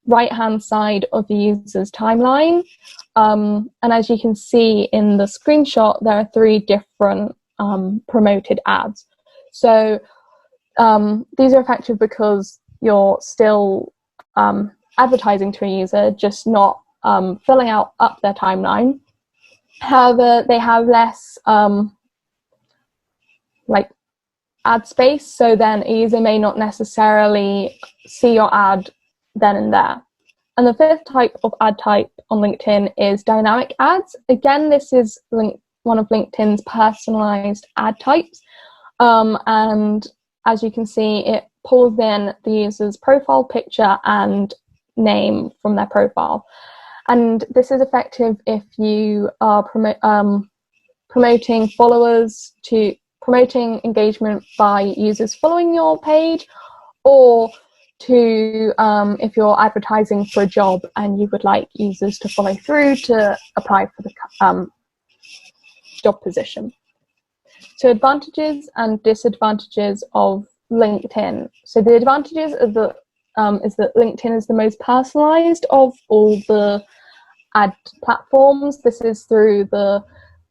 right-hand side of the user's timeline. And as you can see in the screenshot, there are 3 different promoted ads. So these are effective because you're still advertising to a user, just not filling up their timeline. However, they have less ad space, so then a user may not necessarily see your ad then and there. And the 5th type of ad type on LinkedIn is dynamic ads. Again, this is one of LinkedIn's personalized ad types. And as you can see, it pulls in the user's profile picture and name from their profile. And this is effective if you are promoting engagement by users following your page, or if you're advertising for a job and you would like users to follow through to apply for the job position. So advantages and disadvantages of LinkedIn. So the advantages is that LinkedIn is the most personalized of all the ad platforms. This is through the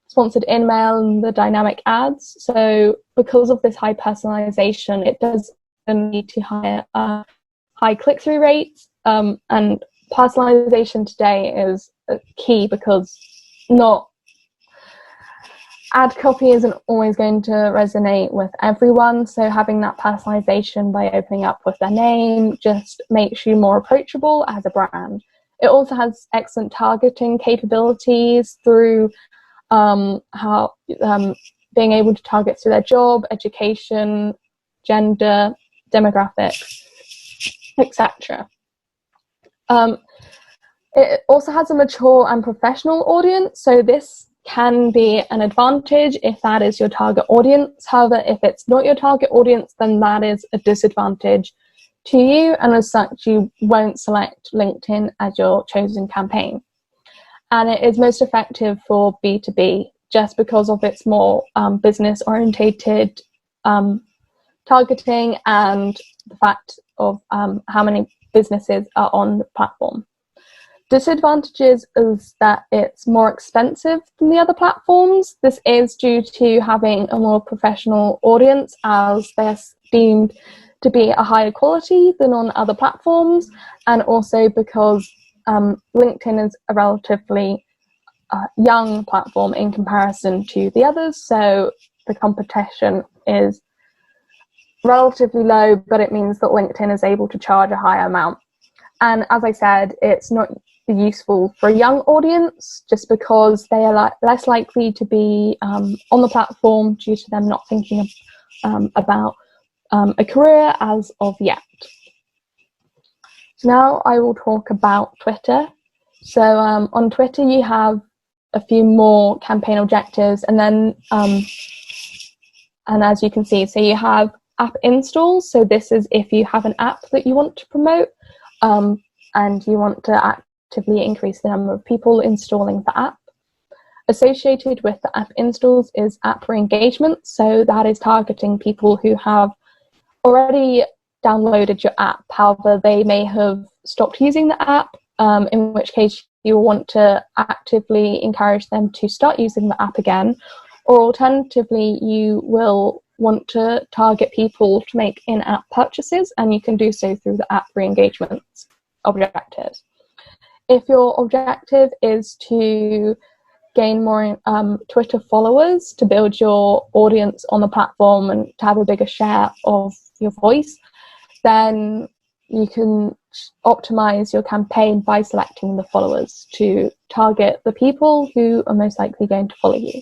sponsored email and the dynamic ads. So because of this high personalization, it does need to high click-through rates, and personalization today is key because ad copy isn't always going to resonate with everyone, so having that personalization by opening up with their name just makes you more approachable as a brand. It also has excellent targeting capabilities through being able to target through their job, education, gender, demographics, etc. It also has a mature and professional audience, so this can be an advantage if that is your target audience. However, if it's not your target audience, then that is a disadvantage to you, and as such you won't select LinkedIn as your chosen campaign. And it is most effective for B2B just because of its more business orientated targeting and the fact of how many businesses are on the platform. Disadvantages is that it's more expensive than the other platforms. This is due to having a more professional audience, as they're deemed to be a higher quality than on other platforms, and also because LinkedIn is a relatively young platform in comparison to the others, so the competition is relatively low, but it means that LinkedIn is able to charge a higher amount. And as I said, it's not useful for a young audience just because they are less likely to be on the platform due to them not thinking about a career as of yet. So now I will talk about Twitter. So on Twitter you have a few more campaign objectives, and then and as you can see, so you have app installs. So this is if you have an app that you want to promote and you want to actively increase the number of people installing the app. Associated with the app installs is app re-engagement. So that is targeting people who have already downloaded your app. However, they may have stopped using the app, in which case you want to actively encourage them to start using the app again. Or alternatively, you will want to target people to make in-app purchases, and you can do so through the app re-engagement objectives. If your objective is to gain more Twitter followers, to build your audience on the platform and to have a bigger share of your voice, then you can optimize your campaign by selecting the followers to target the people who are most likely going to follow you.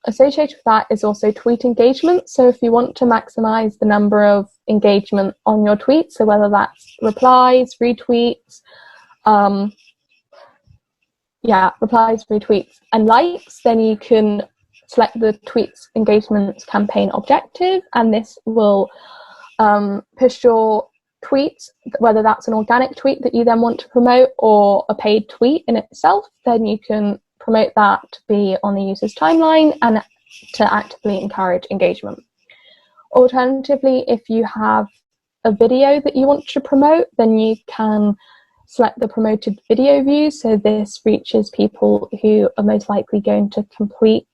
Associated with that is also tweet engagement. So if you want to maximize the number of engagement on your tweets, so whether that's replies, retweets, replies, retweets, and likes, then you can select the tweets engagements campaign objective, and this will push your tweets, whether that's an organic tweet that you then want to promote or a paid tweet in itself, then you can promote that to be on the user's timeline and to actively encourage engagement. Alternatively, if you have a video that you want to promote, then you can select the promoted video views. So this reaches people who are most likely going to complete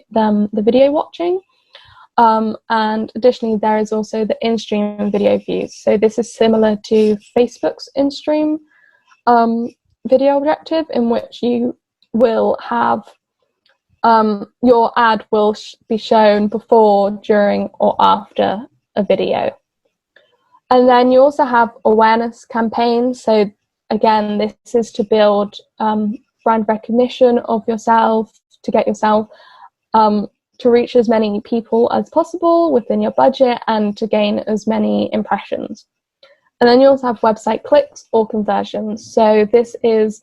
the video watching. And additionally, there is also the in-stream video views. So this is similar to Facebook's in-stream video objective, in which you will have your ad will be shown before, during, or after a video. And then you also have awareness campaigns. So again, this is to build brand recognition of yourself, to get yourself to reach as many people as possible within your budget and to gain as many impressions. And then you also have website clicks or conversions. So this is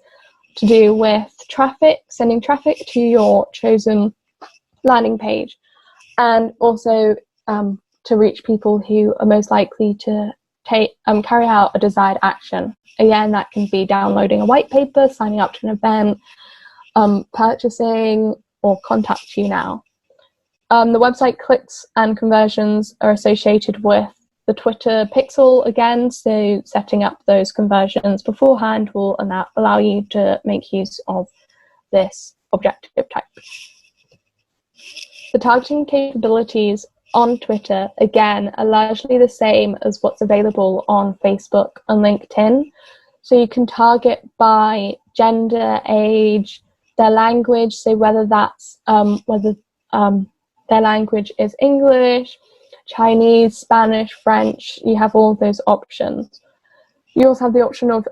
to do with traffic, sending traffic to your chosen landing page, and also to reach people who are most likely to carry out a desired action. Again, that can be downloading a white paper, signing up to an event, purchasing, or contact you now. The website clicks and conversions are associated with the Twitter pixel again, so setting up those conversions beforehand will allow you to make use of this objective type. The targeting capabilities on Twitter, again, are largely the same as what's available on Facebook and LinkedIn. So you can target by gender, age, their language, so whether that's their language is English, Chinese, Spanish, French, you have all of those options. You also have the option of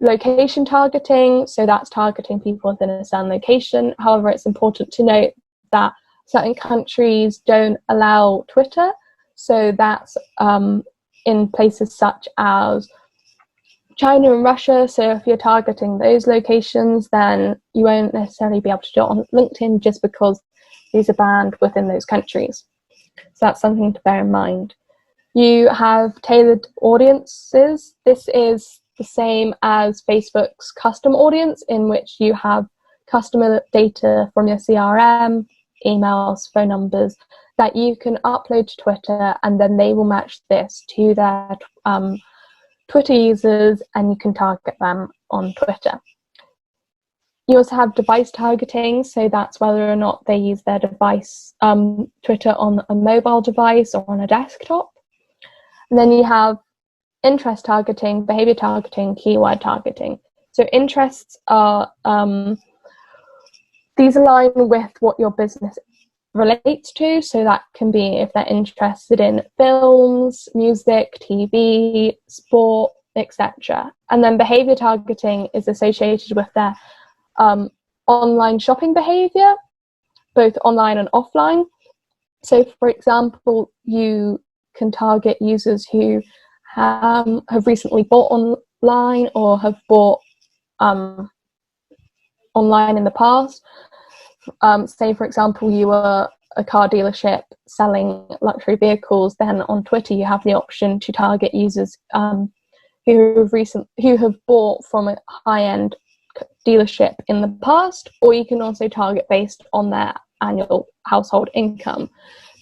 location targeting, so that's targeting people within a certain location. However, it's important to note that certain countries don't allow Twitter, so that's in places such as China and Russia. So if you're targeting those locations, then you won't necessarily be able to do it on LinkedIn just because these are banned within those countries. So that's something to bear in mind. You have tailored audiences. This is the same as Facebook's custom audience, in which you have customer data from your CRM, emails, phone numbers that you can upload to Twitter, and then they will match this to their Twitter users, and you can target them on Twitter. You also have device targeting, so that's whether or not they use their device, Twitter on a mobile device or on a desktop. And then you have interest targeting, behavior targeting, keyword targeting. So interests are, these align with what your business relates to, so that can be if they're interested in films, music, TV, sport, etc. And then behavior targeting is associated with their online shopping behavior, both online and offline. So for example, you can target users who have recently bought online or have bought online in the past. Say for example, you were a car dealership selling luxury vehicles, then on Twitter you have the option to target users who have bought from a high-end dealership in the past, or you can also target based on their annual household income.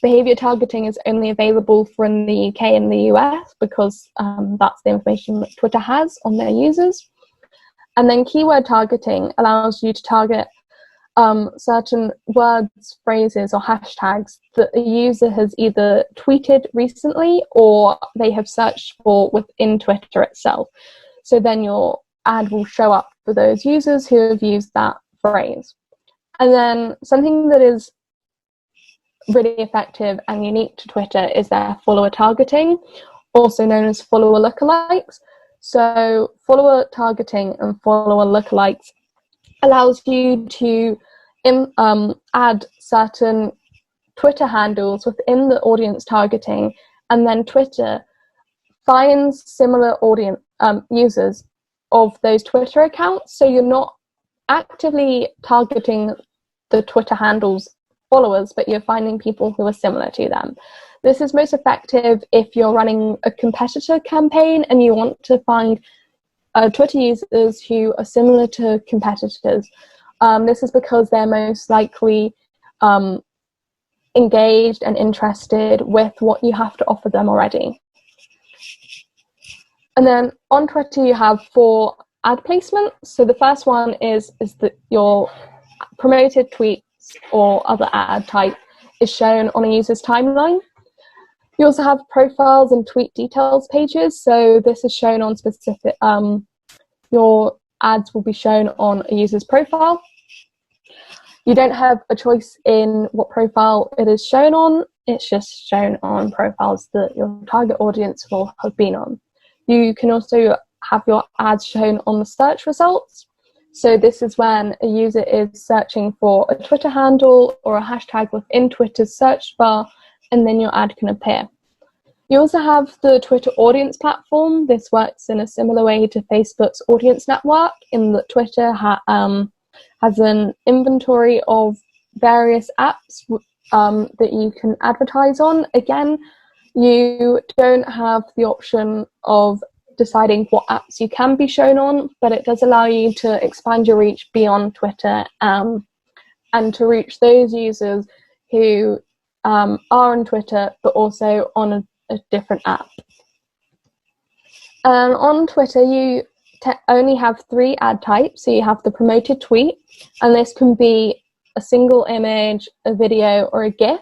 Behavior targeting is only available from the UK and the US because that's the information that Twitter has on their users. And then keyword targeting allows you to target certain words, phrases, or hashtags that a user has either tweeted recently or they have searched for within Twitter itself. So then your ad will show up for those users who have used that phrase. And then something that is really effective and unique to Twitter is their follower targeting, also known as follower lookalikes. So follower targeting and follower lookalikes allows you to add certain Twitter handles within the audience targeting, and then Twitter finds similar audience users of those Twitter accounts. So you're not actively targeting the Twitter handles followers, but you're finding people who are similar to them. This is most effective if you're running a competitor campaign and you want to find Twitter users who are similar to competitors. This is because they're most likely engaged and interested with what you have to offer them already. And then on Twitter, you have 4 ad placements. So the first one is that your promoted tweets or other ad type is shown on a user's timeline. You also have profiles and tweet details pages. So this is shown on specific, your ads will be shown on a user's profile. You don't have a choice in what profile it is shown on. It's just shown on profiles that your target audience will have been on. You can also have your ads shown on the search results. So this is when a user is searching for a Twitter handle or a hashtag within Twitter's search bar, and then your ad can appear. You also have the Twitter audience platform. This works in a similar way to Facebook's audience network, in that Twitter has an inventory of various apps that you can advertise on. Again, you don't have the option of deciding what apps you can be shown on, but it does allow you to expand your reach beyond Twitter and to reach those users who are on Twitter but also on a different app. On Twitter, you only have 3 ad types. So you have the promoted tweet, and this can be a single image, a video, or a GIF.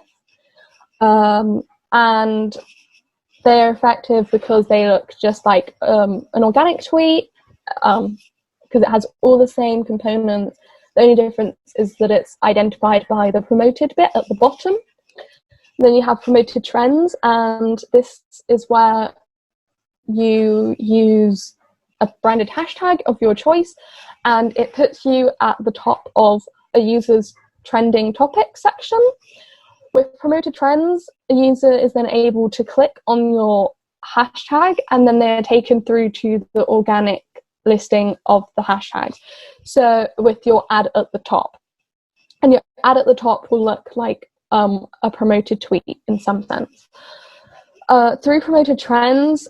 And they're effective because they look just like an organic tweet, because it has all the same components. The only difference is that it's identified by the promoted bit at the bottom. Then you have promoted trends, and this is where you use a branded hashtag of your choice, and it puts you at the top of a user's trending topic section. With promoted trends, a user is then able to click on your hashtag, and then they're taken through to the organic listing of the hashtag. So with your ad at the top, and your ad at the top will look like a promoted tweet in some sense. Through promoted trends,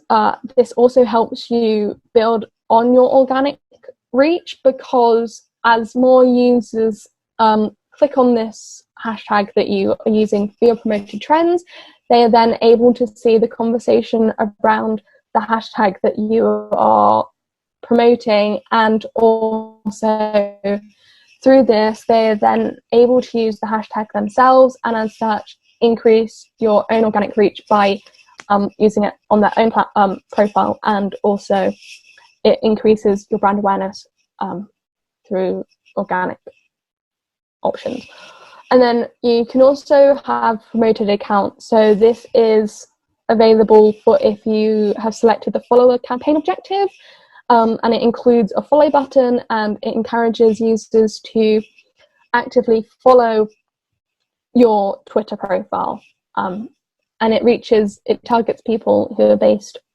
this also helps you build on your organic reach, because as more users click on this hashtag that you are using for your promoted trends, they are then able to see the conversation around the hashtag that you are promoting, and also through this they are then able to use the hashtag themselves, and as such increase your own organic reach by using it on their own profile, and also it increases your brand awareness through organic options. And then you can also have promoted accounts. So this is available for if you have selected the follower campaign objective, and it includes a follow button, and it encourages users to actively follow your Twitter profile. And it targets people who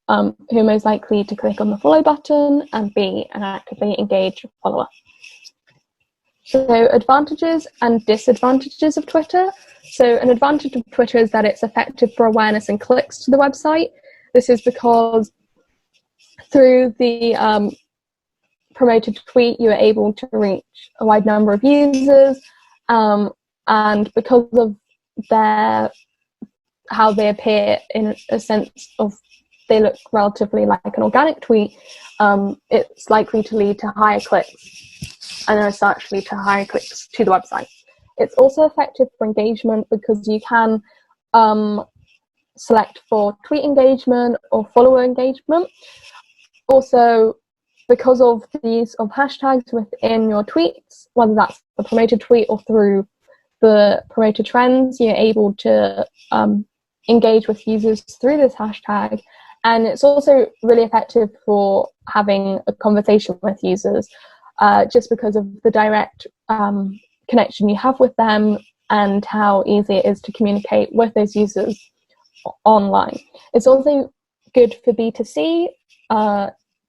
are most likely to click on the follow button and be an actively engaged follower. So advantages and disadvantages of Twitter. So an advantage of Twitter is that it's effective for awareness and clicks to the website. This is because through the promoted tweet, you are able to reach a wide number of users, and because of how they appear, in a sense of they look relatively like an organic tweet, it's likely to lead to higher clicks, and as such lead to higher clicks to the website. It's also effective for engagement because you can select for tweet engagement or follower engagement. Also, because of the use of hashtags within your tweets, whether that's the promoted tweet or through the promoted trends, you're able to engage with users through this hashtag. And it's also really effective for having a conversation with users, just because of the direct connection you have with them and how easy it is to communicate with those users online. It's also good for B2C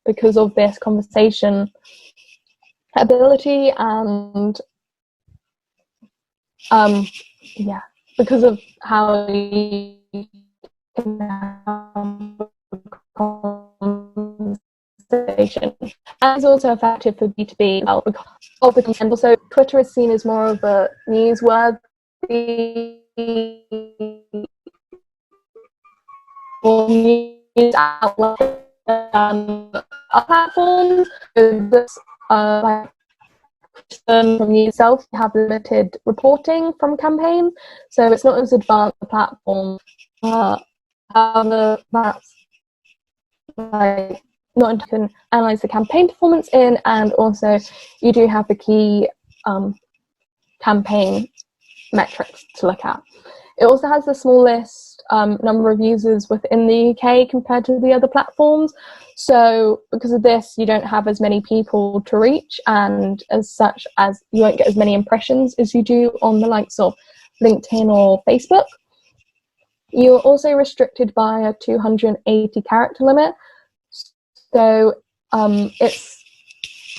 because of this conversation ability and because of how you can have a conversation. And it's also effective for B2B well, because of the content. Also, Twitter is seen as more of a newsworthy or news outlet than other platforms. This, like, from yourself, you have limited reporting from campaigns, so it's not as advanced a platform. However, that's like not you can analyze the campaign performance in, and also you do have the key campaign metrics to look at. It also has the smallest number of users within the UK compared to the other platforms. So because of this, you don't have as many people to reach, and as such, as you won't get as many impressions as you do on the likes of LinkedIn or Facebook. You're also restricted by a 280 character limit. So it's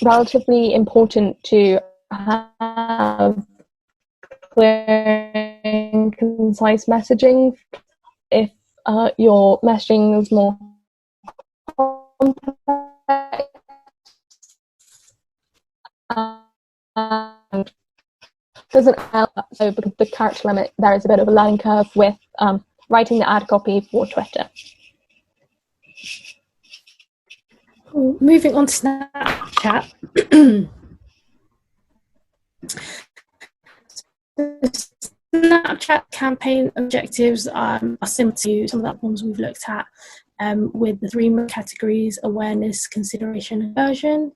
relatively important to have clear and concise messaging if your messaging is more complex and doesn't help. So because of the character limit, there is a bit of a learning curve with writing the ad copy for Twitter. Moving on to Snapchat. The Snapchat campaign objectives are similar to some of the ones we've looked at, with the three main categories: awareness, consideration, and conversion.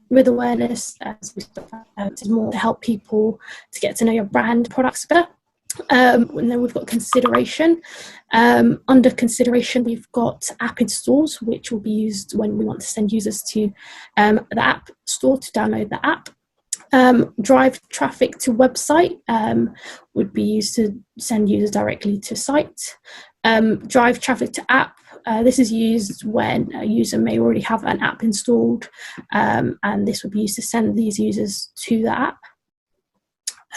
With awareness, as we spoke about, it's more to help people to get to know your brand products better. And then we've got consideration. Under consideration, we've got app installs, which will be used when we want to send users to the app store to download the app. Drive traffic to website would be used to send users directly to site. Drive traffic to app. This is used when a user may already have an app installed, and this would be used to send these users to the app.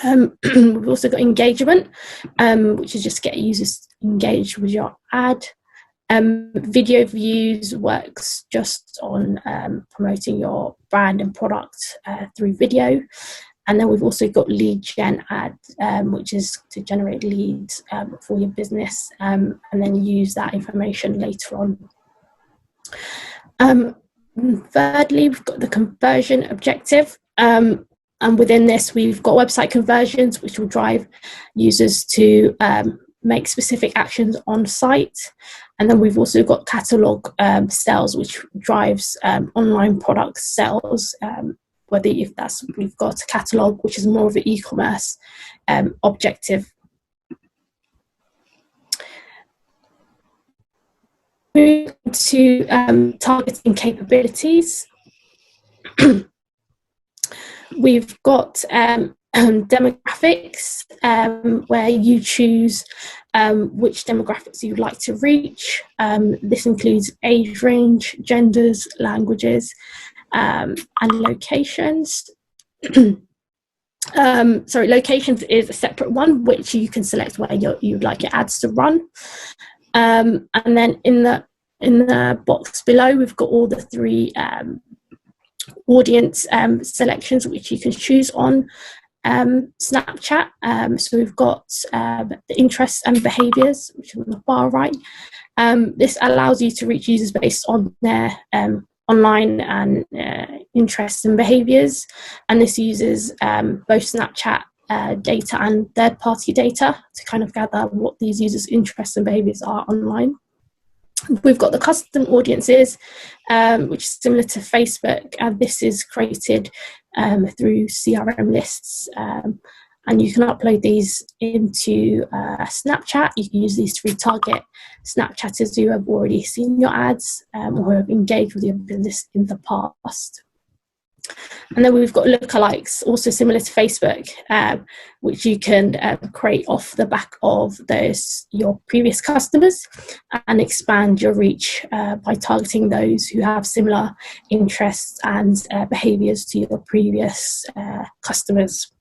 We've also got engagement, which is just to get users engaged with your ad. Video views works just on promoting your brand and product through video. And then we've also got lead gen ad, which is to generate leads for your business, and then use that information later on. Thirdly, we've got the conversion objective. And within this, we've got website conversions, which will drive users to make specific actions on site. And then we've also got catalog sales, which drives online product sales, whether if that's, we've got a catalog, which is more of an e-commerce objective. Moving to targeting capabilities. We've got demographics, where you choose which demographics you'd like to reach. This includes age range, genders, languages, and locations. Locations is a separate one, which you can select where you'd like your ads to run. And then in the box below, we've got all the three audience selections which you can choose on Snapchat. So we've got the interests and behaviours, which are on the far right. This allows you to reach users based on their online and interests and behaviours, and this uses both Snapchat data and third-party data to kind of gather what these users' interests and behaviours are online. We've got the custom audiences, which is similar to Facebook, and this is created through CRM lists, and you can upload these into Snapchat. You can use these to retarget Snapchatters who have already seen your ads or have engaged with your business in the past. And then we've got lookalikes, also similar to Facebook, which you can create off the back of your previous customers and expand your reach by targeting those who have similar interests and behaviours to your previous customers.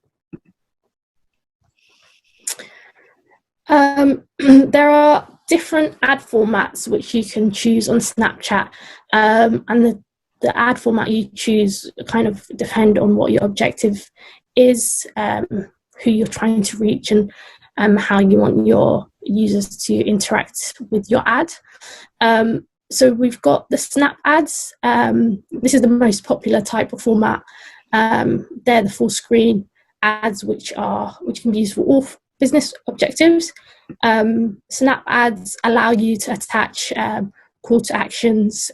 There are different ad formats which you can choose on Snapchat, and the ad format you choose kind of depend on what your objective is, who you're trying to reach, and how you want your users to interact with your ad. So we've got the Snap ads. This is the most popular type of format. They're the full screen ads, which can be used for all business objectives. Snap ads allow you to attach call to actions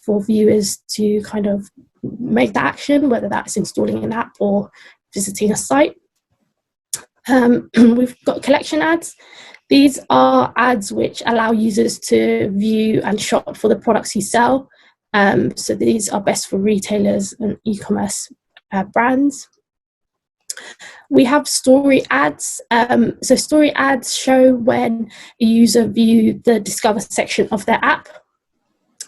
for viewers to kind of make the action, whether that's installing an app or visiting a site. We've got collection ads. These are ads which allow users to view and shop for the products you sell. So these are best for retailers and e-commerce brands. We have story ads. So story ads show when a user views the Discover section of their app,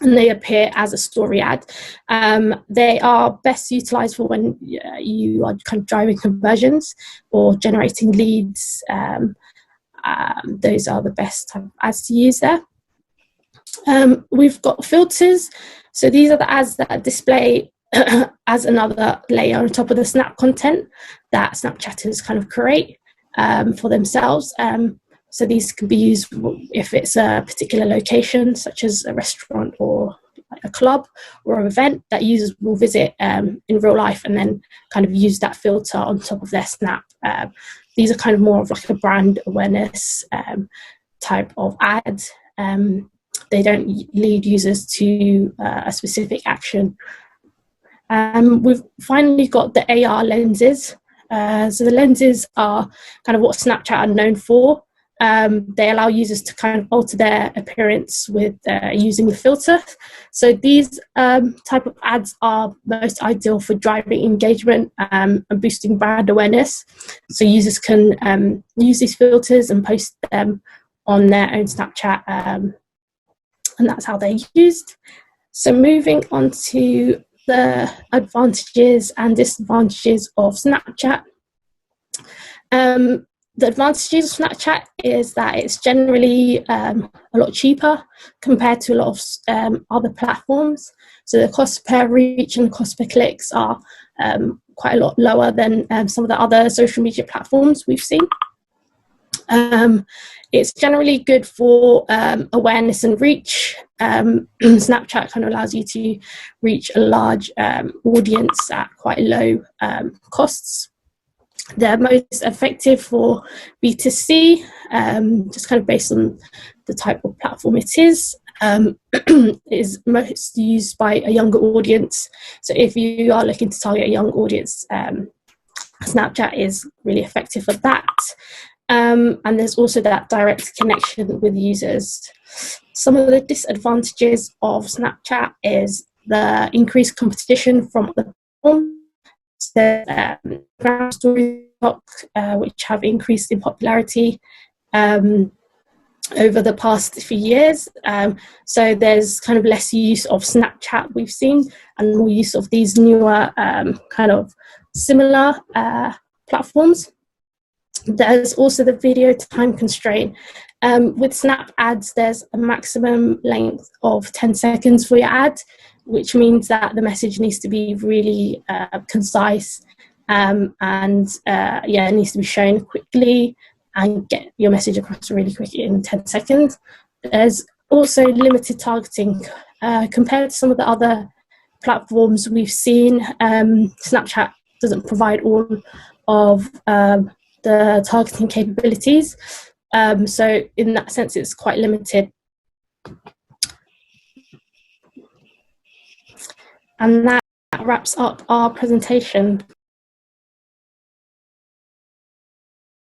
and they appear as a story ad. They are best utilized for when you are kind of driving conversions or generating leads. Those are the best type of ads to use there. We've got filters. So these are the ads that display as another layer on top of the Snap content that Snapchatters kind of create for themselves. So these can be used if it's a particular location, such as a restaurant or a club or an event that users will visit in real life, and then kind of use that filter on top of their Snap. These are kind of more of like a brand awareness type of ad. They don't lead users to a specific action. We've finally got the AR lenses. So the lenses are kind of what Snapchat are known for. They allow users to kind of alter their appearance with using the filter. So these type of ads are most ideal for driving engagement and boosting brand awareness. So users can use these filters and post them on their own Snapchat, and that's how they're used. So moving on to the advantages and disadvantages of Snapchat. The advantages of Snapchat is that it's generally a lot cheaper compared to a lot of other platforms. So the cost per reach and the cost per clicks are quite a lot lower than some of the other social media platforms we've seen. It's generally good for awareness and reach. Snapchat kind of allows you to reach a large audience at quite low costs. They're most effective for B2C, just kind of based on the type of platform it is. It is most used by a younger audience. So if you are looking to target a young audience, Snapchat is really effective for that. And there's also that direct connection with users. Some of the disadvantages of Snapchat is the increased competition from the platform. The ground story which have increased in popularity over the past few years. So there's kind of less use of Snapchat we've seen, and more use of these newer kind of similar platforms. There's also the video time constraint. With Snap ads, there's a maximum length of 10 seconds for your ad, which means that the message needs to be really concise and it needs to be shown quickly and get your message across really quickly in 10 seconds. There's also limited targeting. Compared to some of the other platforms we've seen, Snapchat doesn't provide all of the targeting capabilities. So in that sense, it's quite limited. And that wraps up our presentation.